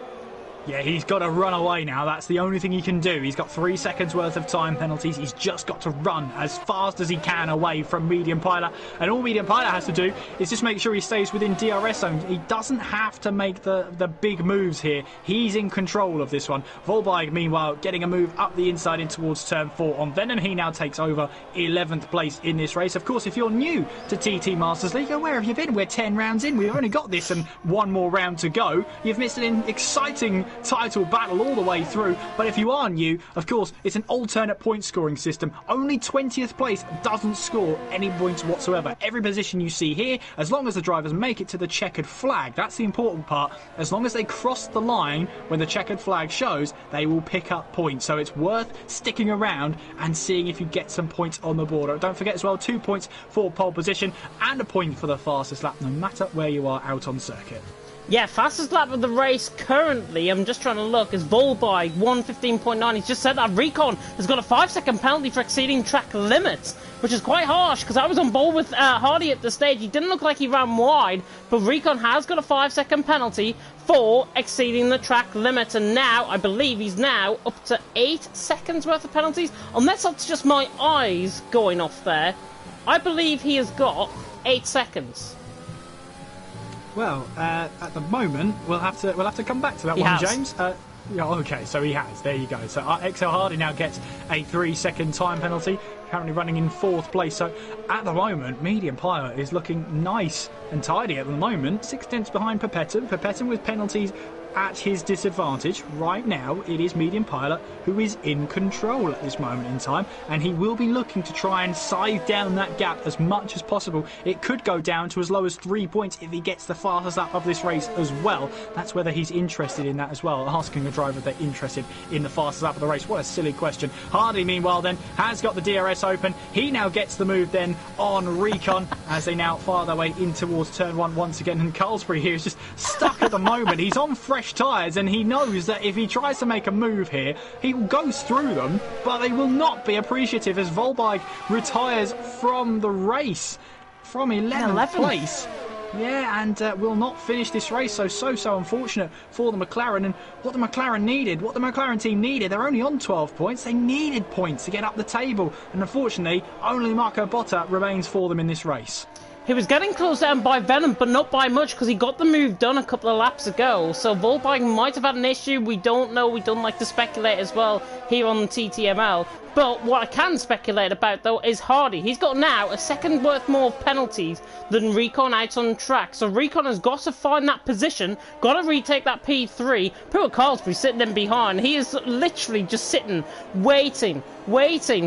Yeah, he's got to run away now. That's the only thing he can do. He's got 3 seconds worth of time penalties. He's just got to run as fast as he can away from Medium Pilot. And all Medium Pilot has to do is just make sure he stays within DRS zone. He doesn't have to make the big moves here. He's in control of this one. Volbeig, meanwhile, getting a move up the inside in towards turn 4 on Venom. He now takes over 11th place in this race. Of course, if you're new to TT Masters League, where have you been? We're 10 rounds in. We've only got this and 1 more round to go. You've missed an exciting title battle all the way through. But if you are new, of course, it's an alternate point scoring system. Only 20th place doesn't score any points whatsoever. Every position you see here, as long as the drivers make it to the checkered flag, that's the important part. As long as they cross the line when the checkered flag shows, they will pick up points. So it's worth sticking around and seeing if you get some points on the board. Don't forget as well, 2 points for pole position and a point for the fastest lap, no matter where you are out on circuit. Yeah, fastest lap of the race currently, I'm just trying to look, is Volbeig, 1:15.9. He's just said that Recon has got a 5-second penalty for exceeding track limits, which is quite harsh, because I was on board with Hardy at the stage. He didn't look like he ran wide, but Recon has got a 5-second penalty for exceeding the track limits, and now, I believe he's now up to 8 seconds worth of penalties, unless that's just my eyes going off there. I believe he has got 8 seconds. Well, at the moment, we'll have to come back to that He one, has. James. Yeah, okay, so he has. There you go. So XL Hardy now gets a 3-second time penalty, currently running in 4th place. So at the moment, Medium Pilot is looking nice and tidy at the moment. 6 tenths behind Papetum. Papetum with penalties at his disadvantage. Right now, it is Medium Pilot who is in control at this moment in time, and he will be looking to try and scythe down that gap as much as possible. It could go down to as low as 3 points if he gets the fastest lap of this race as well. That's whether he's interested in that as well, asking the driver if they're interested in the fastest lap of the race. What a silly question. Hardy, meanwhile, then, has got the DRS open. He now gets the move then on Recon as they now fire their way in towards turn 1 once again, and Carlsbury here is just stuck at the moment. He's on fresh tyres, and he knows that if he tries to make a move here, he goes through them, but they will not be appreciative as Volbike retires from the race from 11th place. Yeah, and will not finish this race, so unfortunate for the McLaren. And what the McLaren team needed, they're only on 12 points. They needed points to get up the table, and unfortunately, only Marco Botta remains for them in this race. He was getting closed down by Venom, but not by much, because he got the move done a couple of laps ago. So Volbike might have had an issue. We don't know. We don't like to speculate as well here on TTML. But what I can speculate about, though, is Hardy. He's got now a second worth more penalties than Recon out on track. So Recon has got to find that position, got to retake that P3. Poor Carlsbury sitting in behind. He is literally just sitting, waiting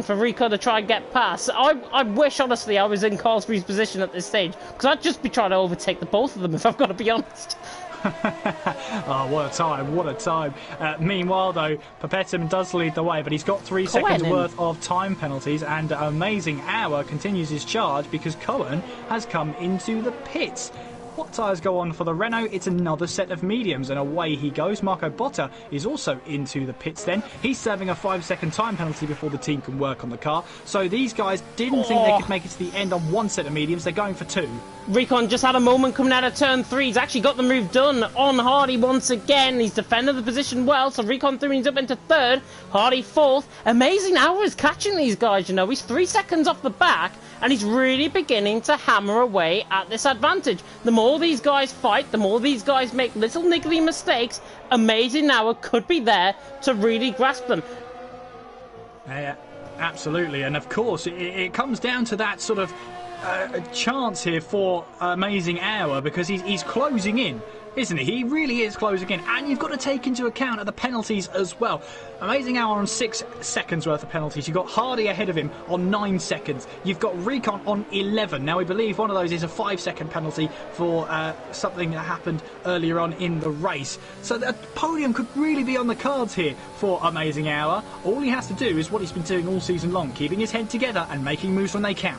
for Recon to try and get past. I wish, honestly, I was in Carlsbury's position at this stage, because I'd just be trying to overtake the both of them, if I've got to be honest. Oh, what a time. Meanwhile, though, Papetum does lead the way, but he's got 3 seconds worth of time penalties, and Amazing Hour continues his charge because Cohen has come into the pits. What tyres go on for the Renault? It's another set of mediums, and away he goes. Marco Botta is also into the pits then. He's serving a 5-second time penalty before the team can work on the car. So these guys didn't think they could make it to the end on 1 set of mediums. They're going for 2. Recon just had a moment coming out of turn 3. He's actually got the move done on Hardy once again. He's defended the position well, so Recon threw him up into 3rd. Hardy 4th. Amazing Hour is catching these guys, you know. He's 3 seconds off the back, and he's really beginning to hammer away at this advantage. The more these guys fight, the more these guys make little niggly mistakes, Amazing Hour could be there to really grasp them. Yeah, absolutely. And of course, it comes down to that sort of a chance here for Amazing Hour, because he's closing in, isn't he? He really is closing in, and you've got to take into account the penalties as well. Amazing Hour on 6 seconds worth of penalties. You've got Hardy ahead of him on 9 seconds. You've got Recon on 11. Now, we believe one of those is a 5-second penalty for something that happened earlier on in the race. So the podium could really be on the cards here for Amazing Hour. All he has to do is what he's been doing all season long, keeping his head together and making moves when they can.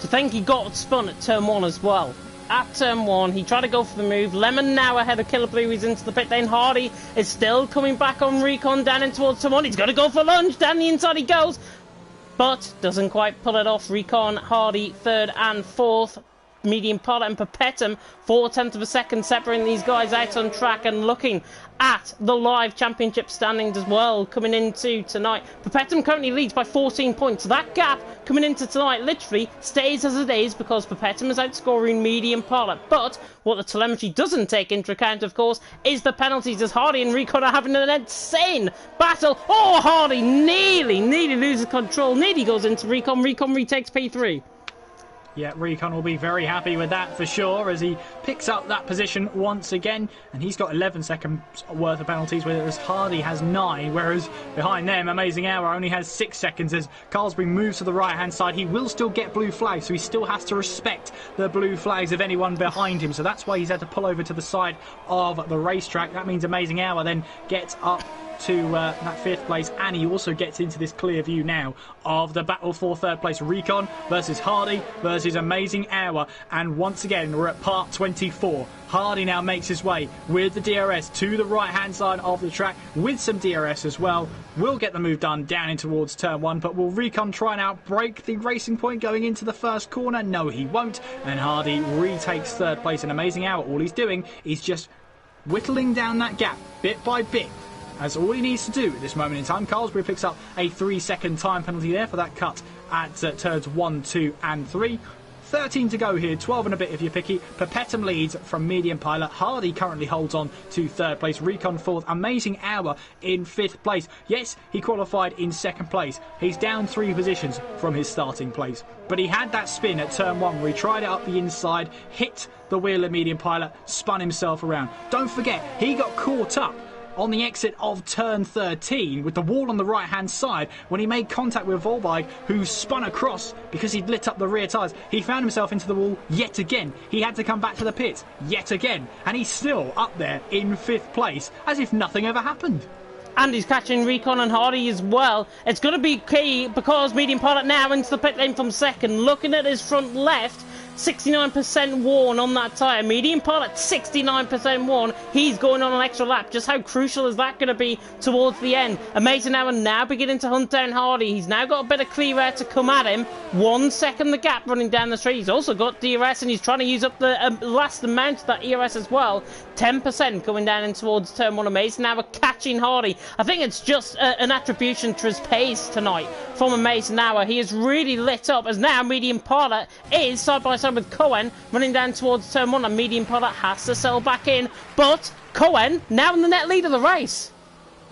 To think he got spun at turn 1 as well. At turn 1, he tried to go for the move. Lemon now ahead of Killer Blue. He's into the pit lane. Hardy is still coming back on Recon down in towards turn 1. He's got to go for lunge. Down the inside he goes, but doesn't quite pull it off. Recon, Hardy 3rd and 4th. Medium Pilot and Papetum 4/10 of a second separating these guys out on track. And looking at the live championship standings as well coming into tonight, Papetum currently leads by 14 points. So that gap coming into tonight literally stays as it is, because Papetum is outscoring Medium Pilot. But what the telemetry doesn't take into account, of course, is the penalties, as Hardy and Recon are having an insane battle. Oh, Hardy nearly loses control, nearly goes into Recon. Recon retakes P3. Yeah, Recon will be very happy with that for sure, as he picks up that position once again, and he's got 11 seconds worth of penalties, whereas Hardy has 9, whereas behind them Amazing Hour only has 6 seconds. As Carlsbury moves to the right hand side, he will still get blue flags, so he still has to respect the blue flags of anyone behind him, so that's why he's had to pull over to the side of the racetrack. That means Amazing Hour then gets up to that 5th place, and he also gets into this clear view now of the battle for 3rd place. Recon versus Hardy versus Amazing Hour, and once again we're at part 24. Hardy now makes his way with the DRS to the right hand side of the track with some DRS as well. Will get the move done down in towards turn 1, but will Recon try and outbreak the Racing Point going into the first corner? No, he won't, and Hardy retakes 3rd place. And Amazing Hour, all he's doing is just whittling down that gap bit by bit. That's all he needs to do at this moment in time. Carlsbury picks up a 3-second time penalty there for that cut at turns 1, 2 and 3. 13 to go here, 12 and a bit if you're picky. Perpetuum leads from Medium Pilot. Hardy currently holds on to 3rd place. Recon 4th. Amazing Hour in 5th place. Yes, he qualified in 2nd place. He's down 3 positions from his starting place. But he had that spin at turn 1 where he tried it up the inside, hit the wheel of Medium Pilot, spun himself around. Don't forget, he got caught up on the exit of turn 13 with the wall on the right hand side when he made contact with Volbike, who spun across because he'd lit up the rear tyres. He found himself into the wall yet again. He had to come back to the pits yet again, and he's still up there in 5th place as if nothing ever happened. And he's catching Recon and Hardy as well. It's going to be key because Medium Pilot now into the pit lane from 2nd. Looking at his front left, 69% worn on that tyre. Medium Pilot, 69% worn. He's going on an extra lap. Just how crucial is that going to be towards the end? Amazing Hour now beginning to hunt down Hardy. He's now got a bit of clear air to come at him. 1 second the gap running down the straight. He's also got DRS and he's trying to use up the last amount of that ERS as well. 10% going down in towards turn 1. Amazing Hour catching Hardy. I think it's just an attribution to his pace tonight from Amazing Hour. He is really lit up as now Medium Pilot is side by side with Cohen running down towards turn 1, and Medium Pilot has to settle back in, but Cohen now in the net lead of the race.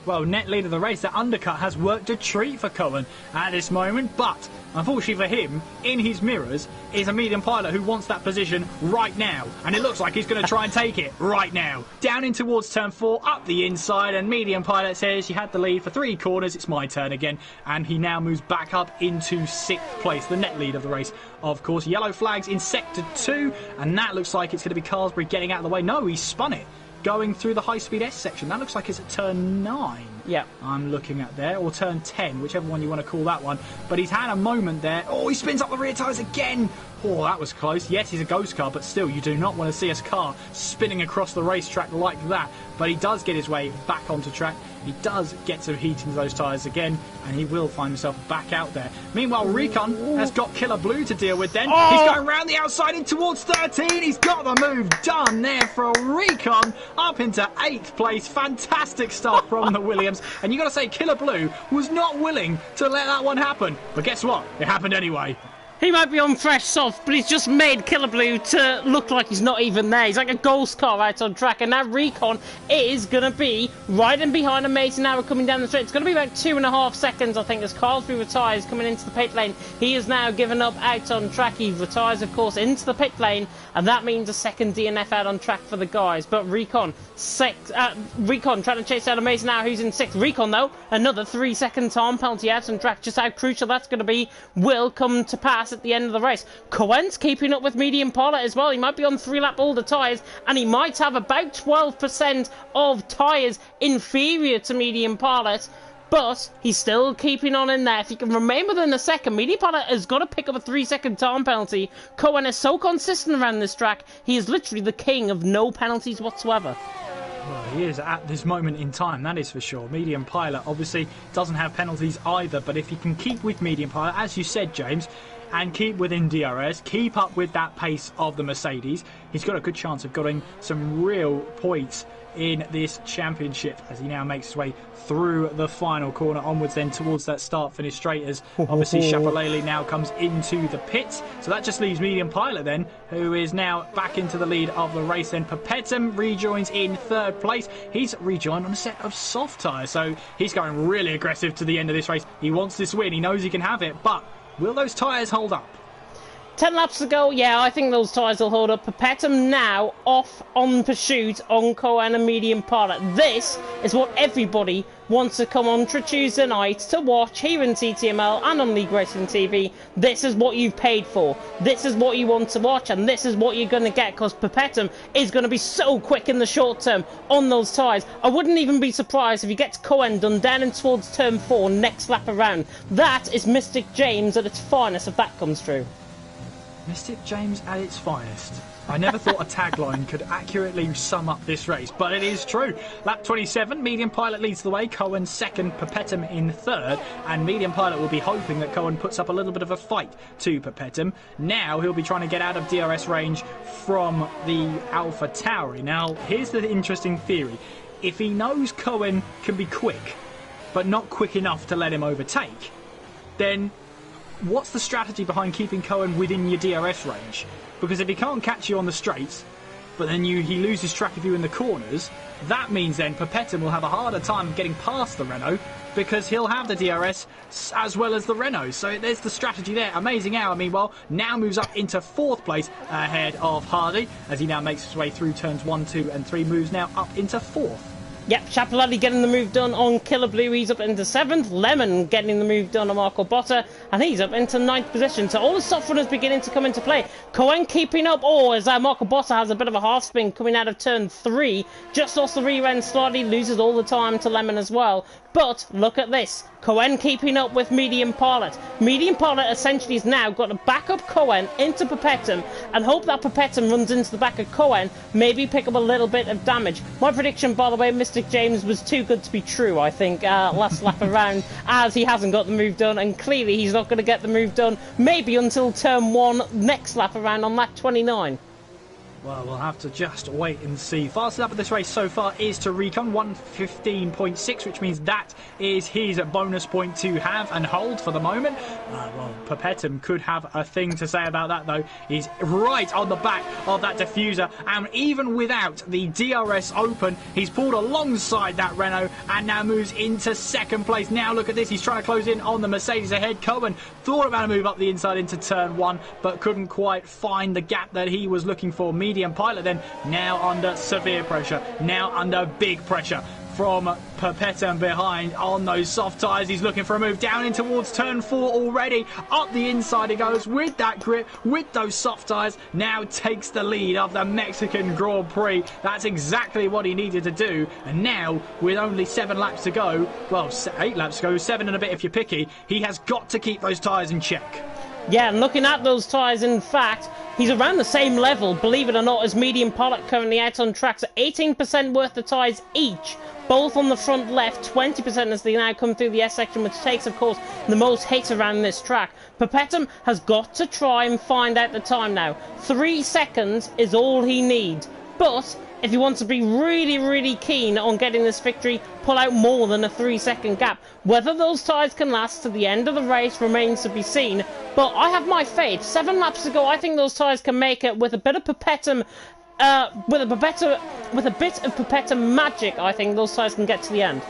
Well, net lead of the race, that undercut has worked a treat for Cohen at this moment, but unfortunately for him, in his mirrors is a Medium Pilot who wants that position right now, and it looks like he's going to try and take it right now. Down in towards turn 4, up the inside, and Medium Pilot says, you had the lead for 3 corners, it's my turn again, and he now moves back up into 6th place, the net lead of the race. Of course, yellow flags in sector 2, and that looks like it's going to be Carsbury getting out of the way. No, he spun it, going through the high-speed S section. That looks like it's at turn 9. Yeah, I'm looking at there, or turn 10, whichever one you want to call that one. But he's had a moment there. Oh, he spins up the rear tyres again. Oh, that was close. Yes, he's a ghost car, but still, you do not want to see a car spinning across the racetrack like that. But he does get his way back onto track. He does get to heat into those tyres again, and he will find himself back out there. Meanwhile, Recon has got Killer Blue to deal with then. Oh! He's going round the outside in towards 13. He's got the move done there for Recon up into 8th place. Fantastic start from the Williams. And you got to say, Killer Blue was not willing to let that one happen. But guess what? It happened anyway. he might be on fresh soft, but he's just made Killer Blue to look like he's not even there. He's like a ghost car out on track, and now Recon is going to be riding behind Amazing Hour coming down the straight. It's going to be about 2.5 seconds, I think, as Carsbury retires coming into the pit lane. He is now given up out on track. He retires, of course, into the pit lane, and that means a second DNF out on track for the guys. But Recon trying to chase down Amazing Hour, who's in 6th. Recon, though, another 3-second time penalty out on track. Just how crucial that's going to be will come to pass at the end of the race. Cohen's keeping up with Medium Pilot as well. He might be on 3-lap older tyres, and he might have about 12% of tyres inferior to Medium Pilot, but he's still keeping on in there. If he can remain within a second, Medium Pilot has got to pick up a 3-second time penalty. Cohen is so consistent around this track. He is literally the king of no penalties whatsoever. Well, he is at this moment in time, that is for sure. Medium Pilot obviously doesn't have penalties either, but if he can keep with Medium Pilot, as you said, James, and keep within DRS, keep up with that pace of the Mercedes, he's got a good chance of getting some real points in this championship as he now makes his way through the final corner onwards then towards that start finish straight as obviously Chapalele now comes into the pits. So that just leaves Medium Pilot then, who is now back into the lead of the race then. Perpetuum rejoins in 3rd place. He's rejoined on a set of soft tyres, so he's going really aggressive to the end of this race. He wants this win, he knows he can have it, but will those tyres hold up? 10 laps to go. Yeah, I think those tyres will hold up. Perpetuum now off on pursuit on Cohen and Medium Pilot. This is what everybody wants to come on to Tuesday night to watch here in TTML and on League Racing TV. This is what you've paid for. This is what you want to watch, and this is what you're going to get, because Perpetuum is going to be so quick in the short term on those tyres. I wouldn't even be surprised if he gets Cohen done down in towards turn 4 next lap around. That is Mystic James at its finest if that comes true. Mystic James at its finest. I never thought a tagline could accurately sum up this race, but it is true. Lap 27, Medium Pilot leads the way, Cohen 2nd, Perpetuum in 3rd, and Medium Pilot will be hoping that Cohen puts up a little bit of a fight to Perpetuum. Now he'll be trying to get out of DRS range from the Alpha Tauri. Now, here's the interesting theory. If he knows Cohen can be quick, but not quick enough to let him overtake, then what's the strategy behind keeping Cohen within your DRS range? Because if he can't catch you on the straights, but then he loses track of you in the corners, that means then Perpetum will have a harder time getting past the Renault because he'll have the DRS as well as the Renault. So there's the strategy there. Amazing Hour, meanwhile, now moves up into 4th place ahead of Hardy as he now makes his way through turns 1, 2 and 3, moves now up into 4th. Yep, Chapelati getting the move done on Killer Blue. He's up into 7th. Lemon getting the move done on Marco Botta. And he's up into 9th position. So all the soft runners beginning to come into play. Cohen keeping up. Oh, as Marco Botta has a bit of a half spin coming out of turn 3. Just lost the rear end slightly. Loses all the time to Lemon as well. But look at this. Cohen keeping up with Medium Pilot. Medium Pilot essentially has now got to back up Cohen into Perpetum and hope that Perpetum runs into the back of Cohen, maybe pick up a little bit of damage. My prediction, by the way, Mystic James, was too good to be true, I think, last lap around, as he hasn't got the move done, and clearly he's not going to get the move done, maybe until turn 1 next lap around on lap 29. Well, we'll have to just wait and see. Fastest lap of this race so far is to Recon, 1:15.6, which means that is his bonus point to have and hold for the moment. Well, Perpetum could have a thing to say about that, though. He's right on the back of that diffuser, and even without the DRS open, he's pulled alongside that Renault and now moves into 2nd place. Now look at this, he's trying to close in on the Mercedes ahead. Cohen thought about a move up the inside into turn 1, but couldn't quite find the gap that he was looking for. Medium Pilot then now under severe pressure, now under big pressure from Perpetum behind on those soft tyres. He's looking for a move down in towards turn 4 already. Up the inside he goes with that grip, with those soft tyres. Now takes the lead of the Mexican Grand Prix. That's exactly what he needed to do. And now, with only 7 laps to go, well, 8 laps to go, 7 and a bit if you're picky, he has got to keep those tyres in check. Yeah, and looking at those tyres, in fact, he's around the same level, believe it or not, as Medium Pilot currently out on track. So 18% worth of tyres each, both on the front left, 20% as they now come through the S section, which takes, of course, the most hits around this track. Perpetum has got to try and find out the time now. 3 seconds is all he needs. But if he wants to be really, really keen on getting this victory, pull out more than a 3-second gap. Whether those tyres can last to the end of the race remains to be seen, but I have my faith. 7 laps to go, I think those tyres can make it with a bit of Perpetum, with a bit of Perpetum magic. I think those tyres can get to the end.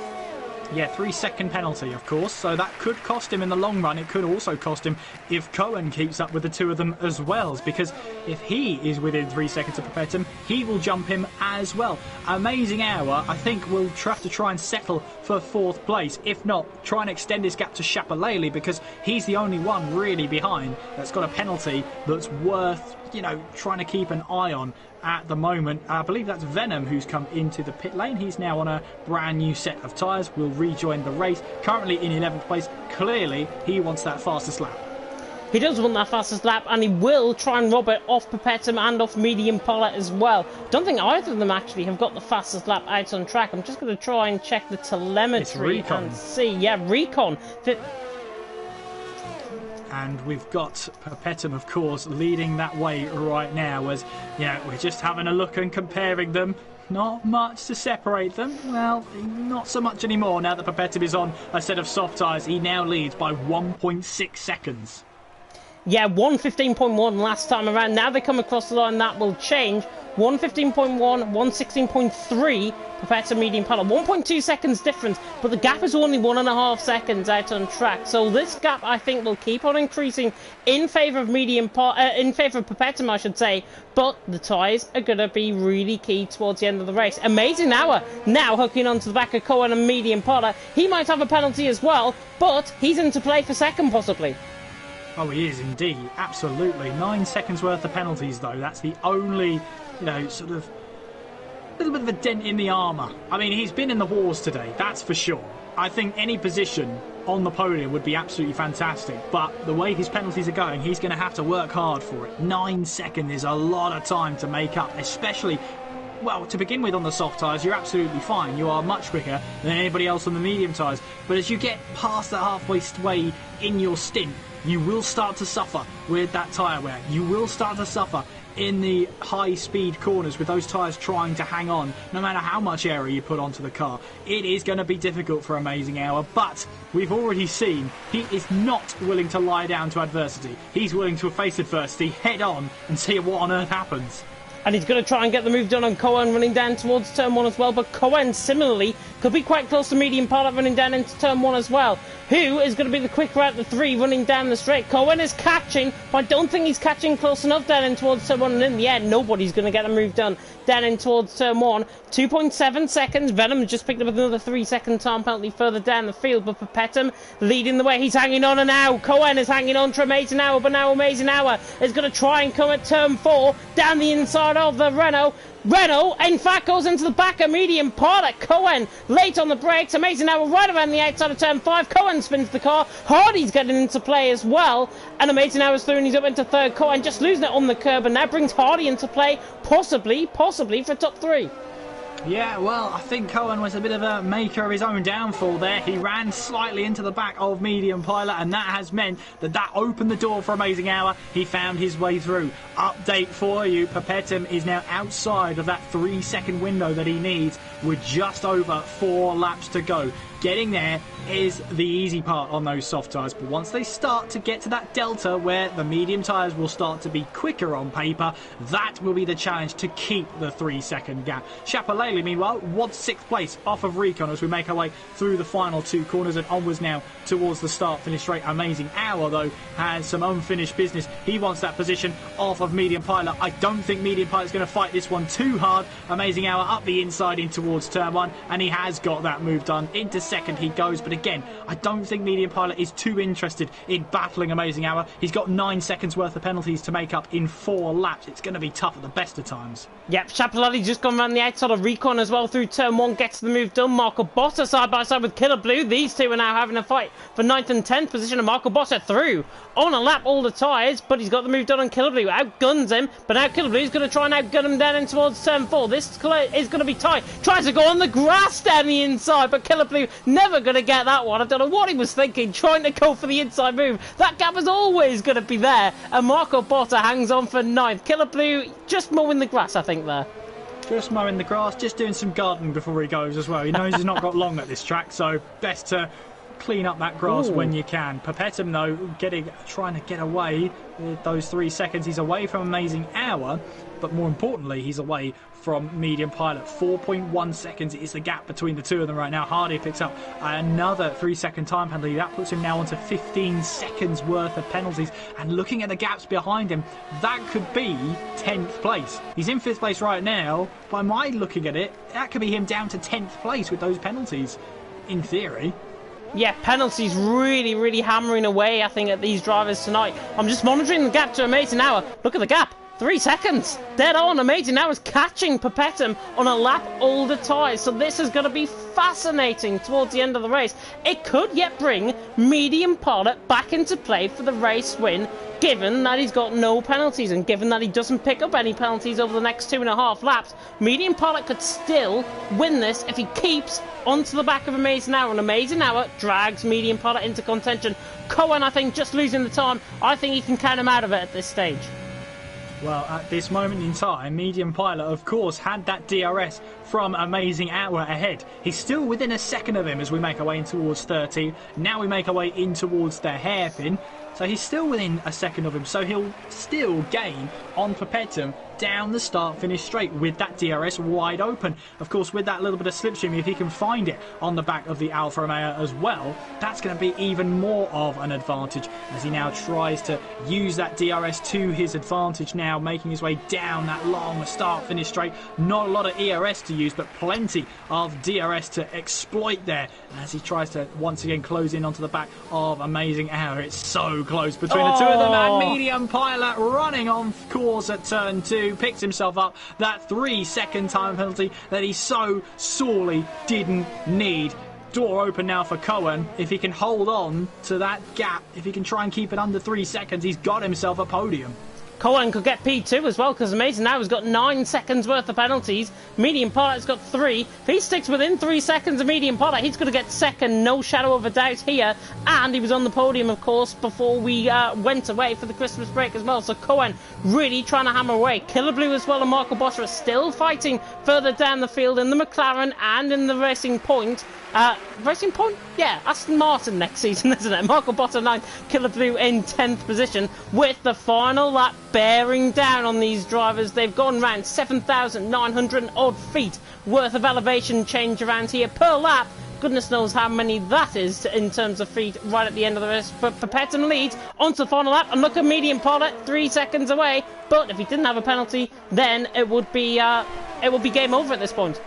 Yeah, 3-second penalty, of course, so that could cost him in the long run. It could also cost him if Cohen keeps up with the two of them as well, because if he is within 3 seconds of Perpetum, he will jump him as well. Amazing Hour, I think, will have to try and settle for 4th place. If not, try and extend his gap to Chapelele, because he's the only one really behind that's got a penalty that's worth, you know, trying to keep an eye on at the moment. I believe that's Venom who's come into the pit lane. He's now on a brand new set of tyres, will rejoin the race. Currently in 11th place. Clearly he wants that fastest lap. He does want that fastest lap, and he will try and rob it off Perpetum and off Medium Pilot as well. Don't think either of them actually have got the fastest lap out on track. I'm just going to try and check the telemetry and see. Yeah, Recon. And we've got Perpetum, of course, leading that way right now, as, you know, we're just having a look and comparing them. Not much to separate them. Well, not so much anymore now that Perpetum is on a set of soft tyres. He now leads by 1.6 seconds. Yeah, 1:15.1 last time around. Now they come across the line, that will change. 1:15.1, 1:16.3, Perpetum, Medium Pilot. 1.2 seconds difference, but the gap is only 1.5 seconds out on track. So this gap, I think, will keep on increasing in favour of in favour of Perpetum, I should say. But the tyres are going to be really key towards the end of the race. Amazing Hour now hooking onto the back of Cohen and Medium Pilot. He might have a penalty as well, but he's into play for 2nd possibly. Oh, he is indeed, absolutely. 9 seconds worth of penalties, though. That's the only, you know, sort of little bit of a dent in the armour. I mean, he's been in the wars today, that's for sure. I think any position on the podium would be absolutely fantastic, but the way his penalties are going, he's going to have to work hard for it. 9 seconds is a lot of time to make up, especially, well, to begin with on the soft tyres, you're absolutely fine. You are much quicker than anybody else on the medium tyres. But as you get past the halfway way in your stint, you will start to suffer with that tyre wear. You will start to suffer in the high-speed corners with those tyres trying to hang on, no matter how much area you put onto the car. It is going to be difficult for Amazing Hour, but we've already seen he is not willing to lie down to adversity. He's willing to face adversity head on and see what on earth happens. And he's going to try and get the move done on Cohen running down towards turn 1 as well. But Cohen, similarly, could be quite close to medium pilot running down into turn 1 as well. Who is going to be the quicker out of the 3 running down the straight? Cohen is catching, but I don't think he's catching close enough down in towards turn 1. And in the end, nobody's going to get the move done down in towards turn 1. 2.7 seconds. Venom just picked up another 3-second time penalty further down the field. But Perpetum leading the way. He's hanging on, and now Cohen is hanging on to Amazing Hour. But now Amazing Hour is going to try and come at turn 4 down the inside of the Renault. Renault, in fact, goes into the back of medium pilot. Cohen late on the brakes. Amazing Hour right around the outside of turn 5. Cohen spins the car. Hardy's getting into play as well. And Amazing Hour's through and he's up into third. Cohen just losing it on the curb and now brings Hardy into play, possibly for top 3. Yeah, well, I think Cohen was a bit of a maker of his own downfall there. He ran slightly into the back of medium pilot, and that has meant that opened the door for Amazing Hour. He found his way through. Update for you, Perpetum is now outside of that 3-second window that he needs with just over 4 laps to go. Getting there is the easy part on those soft tyres, but once they start to get to that delta where the medium tyres will start to be quicker on paper, that will be the challenge to keep the 3-second gap. Chapalele, meanwhile, was 6th place off of Recon as we make our way through the final 2 corners and onwards now towards the start-finish straight. Amazing Hour, though, has some unfinished business. He wants that position off of medium pilot. I don't think medium pilot's going to fight this one too hard. Amazing Hour up the inside in towards turn 1, and he has got that move done. Into second he goes, but again, I don't think medium pilot is too interested in battling Amazing Hour. He's got 9 seconds worth of penalties to make up in 4 laps. It's going to be tough at the best of times. Yep, Chapelotti's just gone around the outside of Recon as well through turn 1, gets the move done. Marco Botta side by side with Killer Blue. These two are now having a fight for 9th and 10th position, and Marco Botta through on a lap all the tyres, but he's got the move done on Killer Blue. Outguns him, but now Killer Blue's going to try and outgun him down in towards turn 4. This is going to be tight. Tries to go on the grass down the inside, but Killer Blue never going to get that one. I don't know what he was thinking, trying to go for the inside move. That gap is always going to be there, and Marco Botta hangs on for 9th. Killer Blue just mowing the grass, I think, there. Just mowing the grass, just doing some gardening before he goes as well. He knows he's not got long at this track, so best to clean up that grass when you can. Perpetum, though, trying to get away with those 3 seconds. He's away from Amazing Hour, but more importantly, he's away from medium pilot. 4.1 seconds is the gap between the two of them right now. Hardy picks up another 3-second time penalty. That puts him now onto 15 seconds worth of penalties. And looking at the gaps behind him, that could be 10th place. He's in 5th place right now. By my looking at it, that could be him down to 10th place with those penalties, in theory. Yeah, penalties really hammering away, I think, at these drivers tonight. I'm just monitoring the gap to Amazing Hour. Look at the gap. 3 seconds. Dead on. Amazing Hour's catching Perpetum on a lap older tyres. So this is going to be fascinating towards the end of the race. It could yet bring medium pilot back into play for the race win, given that he's got no penalties and given that he doesn't pick up any penalties over the next 2.5 laps. Medium pilot could still win this if he keeps onto the back of Amazing Hour, and Amazing Hour drags medium pilot into contention. Cohen, I think, just losing the time. I think he can count him out of it at this stage. Well, at this moment in time, medium pilot, of course, had that DRS from Amazing Hour ahead. He's still within a second of him as we make our way in towards 30. Now we make our way in towards the hairpin. So he's still within a second of him. So he'll still gain on Perpetum down the start-finish straight with that DRS wide open. Of course, with that little bit of slipstream, if he can find it on the back of the Alfa Romeo as well, that's going to be even more of an advantage as he now tries to use that DRS to his advantage now, making his way down that long start-finish straight. Not a lot of ERS to use, but plenty of DRS to exploit there as he tries to once again close in onto the back of Amazing Hour. It's so close between the two of them, and medium pilot running on course at turn 2 picks himself up that 3-second time penalty that he so sorely didn't need. Door open now for Cohen. If he can hold on to that gap, if he can try and keep it under 3 seconds, he's got himself a podium. Cohen could get P2 as well, because Amazing now has got 9 seconds worth of penalties. Medium Pilot's got 3. If he sticks within 3 seconds of Medium Pilot, he's going to get second, no shadow of a doubt here. And he was on the podium, of course, before we went away for the Christmas break as well. So Cohen really trying to hammer away. Killer Blue as well and Marco Botta are still fighting further down the field in the McLaren and in the Racing Point. Racing Point? Yeah, Aston Martin next season, isn't it? Marco Botta 9th, Killer Blue in 10th position, with the final lap bearing down on these drivers. They've gone round 7,900 odd feet worth of elevation change around here per lap. Goodness knows how many that is in terms of feet right at the end of the race. But Pettem leads onto the final lap, and look at Medium Pilot 3 seconds away. But if he didn't have a penalty, then it would be game over at this point.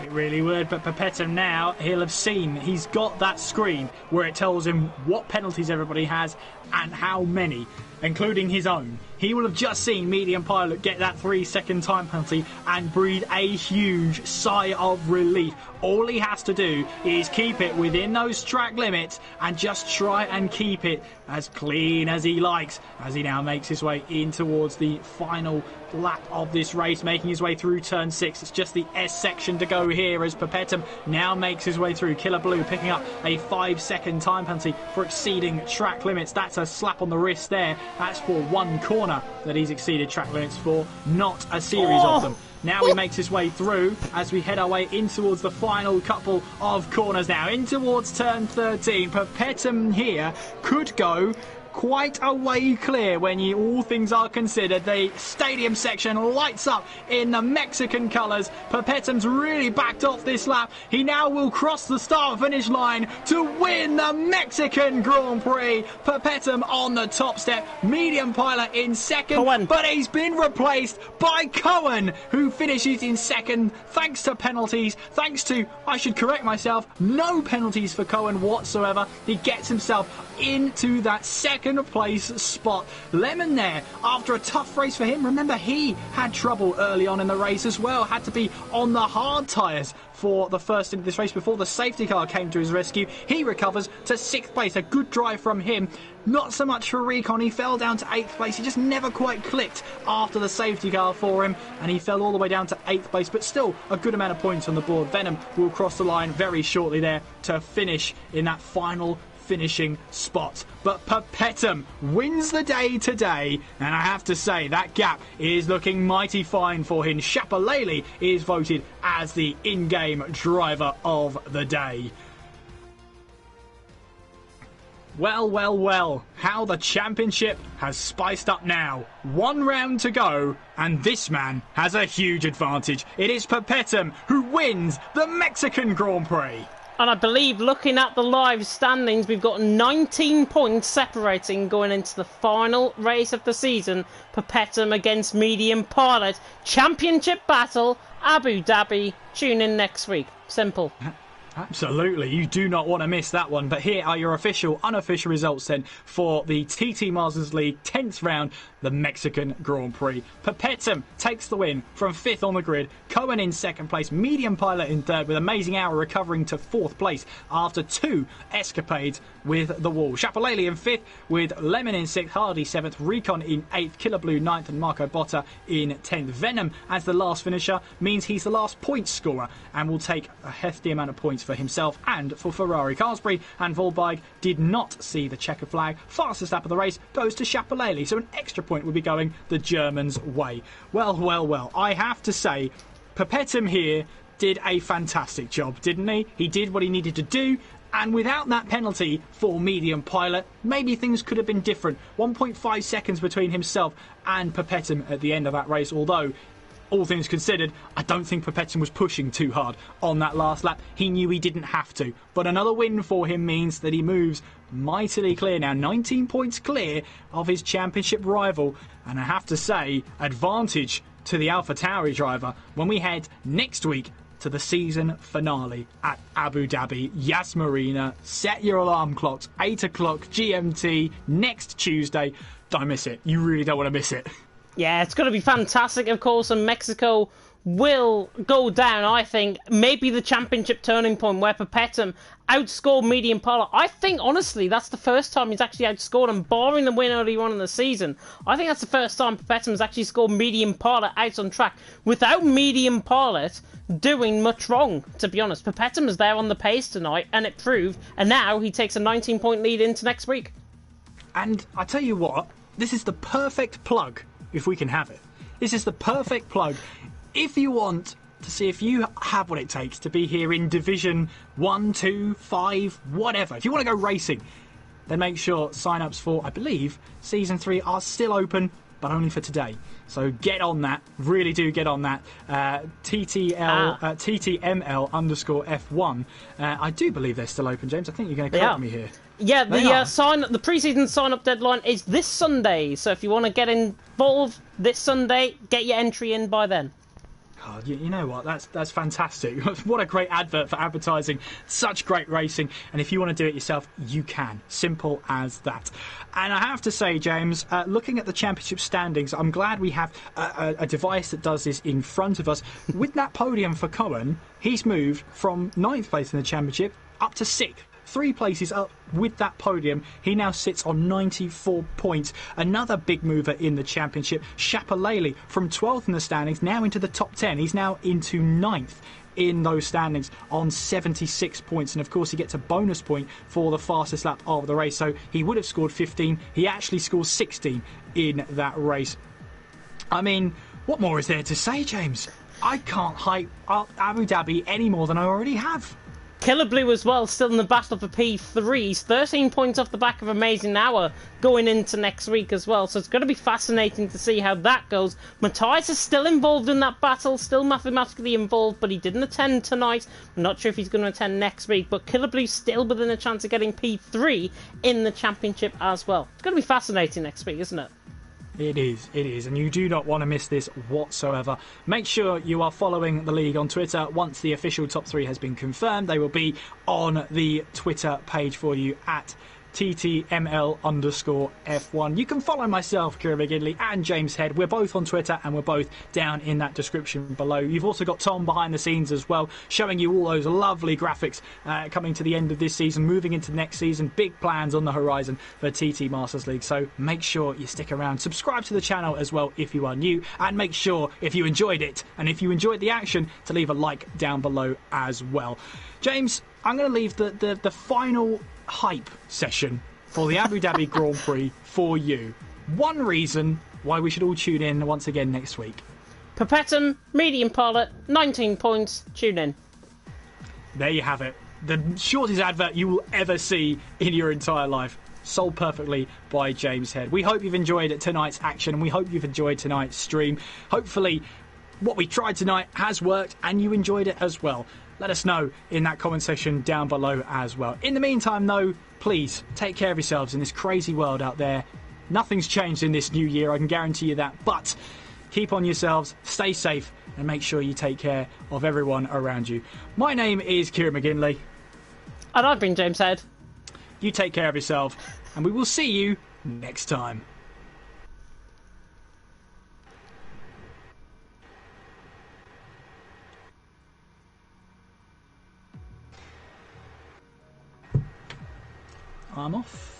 It really would, but Pettem now, he'll have seen, he's got that screen where it tells him what penalties everybody has and how many, including his own. He will have just seen Medium Pilot get that 3-second time penalty and breathe a huge sigh of relief. All he has to do is keep it within those track limits and just try and keep it as clean as he likes, as he now makes his way in towards the final lap of this race, making his way through turn 6. It's just the S section to go here as Pettem now makes his way through. Killer Blue picking up a 5-second time penalty for exceeding track limits. That's a slap on the wrist there. That's for one corner that he's exceeded track limits for, not a series of them. Now he makes his way through as we head our way in towards the final couple of corners now, in towards turn 13. Pettem here could go quite a way clear when all things are considered. The stadium section lights up in the Mexican colours. Pettem's really backed off this lap. He now will cross the start-finish line to win the Mexican Grand Prix. Pettem on the top step. Medium Pilot in second, Cohen. But he's been replaced by Cohen, who finishes in second thanks to penalties. Thanks to, I should correct myself, no penalties for Cohen whatsoever. He gets himself into that second place spot. Lemon there, after a tough race for him. Remember, he had trouble early on in the race as well. Had to be on the hard tyres for the first in this race before the safety car came to his rescue. He recovers to 6th place. A good drive from him. Not so much for Recon. He fell down to 8th place. He just never quite clicked after the safety car for him, and he fell all the way down to 8th place, but still a good amount of points on the board. Venom will cross the line very shortly there to finish in that final finishing spot. But Pettem wins the day today, and I have to say that gap is looking mighty fine for him. Shapalele is voted as the in-game driver of the day. Well, well, well, how the championship has spiced up now. 1 round to go, and this man has a huge advantage. It is Pettem who wins the Mexican Grand Prix. And I believe, looking at the live standings, we've got 19 points separating going into the final race of the season. Pettem against Medium Pilot. Championship battle, Abu Dhabi. Tune in next week. Simple. Absolutely, you do not want to miss that one. But here are your official, unofficial results then for the TT Masters League 10th round, the Mexican Grand Prix. Pettem takes the win from 5th on the grid. Cohen in 2nd place. Medium Pilot in 3rd, with Amazing Hour recovering to 4th place after 2 escapades with the wall. Shapalele in 5th, with Lemon in 6th, Hardy 7th, Recon in 8th, Killer Blue 9th, and Marco Botta in 10th. Venom as the last finisher means he's the last point scorer and will take a hefty amount of points for himself and for Ferrari. Carsbury and Volberg did not see the checker flag. Fastest lap of the race goes to Shapalele, so an extra point will be going the Germans' way. Well, well, well, I have to say, Pettem here did a fantastic job, didn't he? He did what he needed to do, and without that penalty for Medium Pilot, maybe things could have been different. 1.5 seconds between himself and Pettem at the end of that race, although all things considered, I don't think Pettem was pushing too hard on that last lap. He knew he didn't have to. But another win for him means that he moves mightily clear now. 19 points clear of his championship rival. And I have to say, advantage to the AlphaTauri driver when we head next week to the season finale at Abu Dhabi. Yas Marina, set your alarm clocks, 8 o'clock GMT next Tuesday. Don't miss it. You really don't want to miss it. Yeah, it's going to be fantastic, of course, and Mexico will go down, I think, maybe the championship turning point where Perpetuum outscored Medium Parlor. I think, honestly, that's the first time he's actually outscored him, barring the win early on in the season. I think that's the first time Perpetuum has actually scored Medium Parlor out on track without Medium Parlor doing much wrong, to be honest. Perpetuum was there on the pace tonight, and it proved, and now he takes a 19-point lead into next week. And I tell you what, this is the perfect plug, if we can have it. This is the perfect plug if you want to see if you have what it takes to be here in Division 1, 2, 5, whatever. If you want to go racing, then make sure sign-ups for, I believe, Season 3 are still open, but only for today. So get on that. Really do get on that. TTML underscore F1. I do believe they're still open, James. I think you're going to correct me here. Yeah, the pre-season sign-up deadline is this Sunday. So if you want to get involved this Sunday, get your entry in by then. Oh, you know what? That's fantastic. What a great advert for advertising. Such great racing. And if you want to do it yourself, you can. Simple as that. And I have to say, James, looking at the championship standings, I'm glad we have a device that does this in front of us. With that podium for Cohen, he's moved from 9th place in the championship up to 6th. 3 places up with that podium. He now sits on 94 points. Another big mover in the championship, Shapalele, from 12th in the standings, now into the top 10. He's now into 9th in those standings on 76 points. And of course, he gets a bonus point for the fastest lap of the race. So he would have scored 15. He actually scores 16 in that race. I mean, what more is there to say, James? I can't hype up Abu Dhabi any more than I already have. Killer Blue as well, still in the battle for P3. He's 13 points off the back of Amazing Hour going into next week as well. So it's going to be fascinating to see how that goes. Matthias is still involved in that battle, still mathematically involved, but he didn't attend tonight. I'm not sure if he's going to attend next week, but Killer Blue's still within a chance of getting P3 in the championship as well. It's going to be fascinating next week, isn't it? It is, and you do not want to miss this whatsoever. Make sure you are following the league on Twitter. Once the official top 3 has been confirmed, they will be on the Twitter page for you at TTML underscore F1. You can follow myself, Kieran McGinley, and James Head. We're both on Twitter and we're both down in that description below. You've also got Tom behind the scenes as well, showing you all those lovely graphics coming to the end of this season, moving into next season. Big plans on the horizon for TT Masters League, so make sure you stick around. Subscribe to the channel as well if you are new, and make sure if you enjoyed it and if you enjoyed the action to leave a like down below as well. James, I'm going to leave the final hype session for the Abu Dhabi Grand Prix for you. One reason why we should all tune in once again next week. Perpetuum, Medium Pilot, 19 points, tune in. There you have it. The shortest advert you will ever see in your entire life. Sold perfectly by James Head. We hope you've enjoyed tonight's action, and we hope you've enjoyed tonight's stream. Hopefully what we tried tonight has worked and you enjoyed it as well. Let us know in that comment section down below as well. In the meantime, though, please take care of yourselves in this crazy world out there. Nothing's changed in this new year, I can guarantee you that. But keep on yourselves, stay safe, and make sure you take care of everyone around you. My name is Kieran McGinley. And I've been James Head. You take care of yourself, and we will see you next time. I'm off.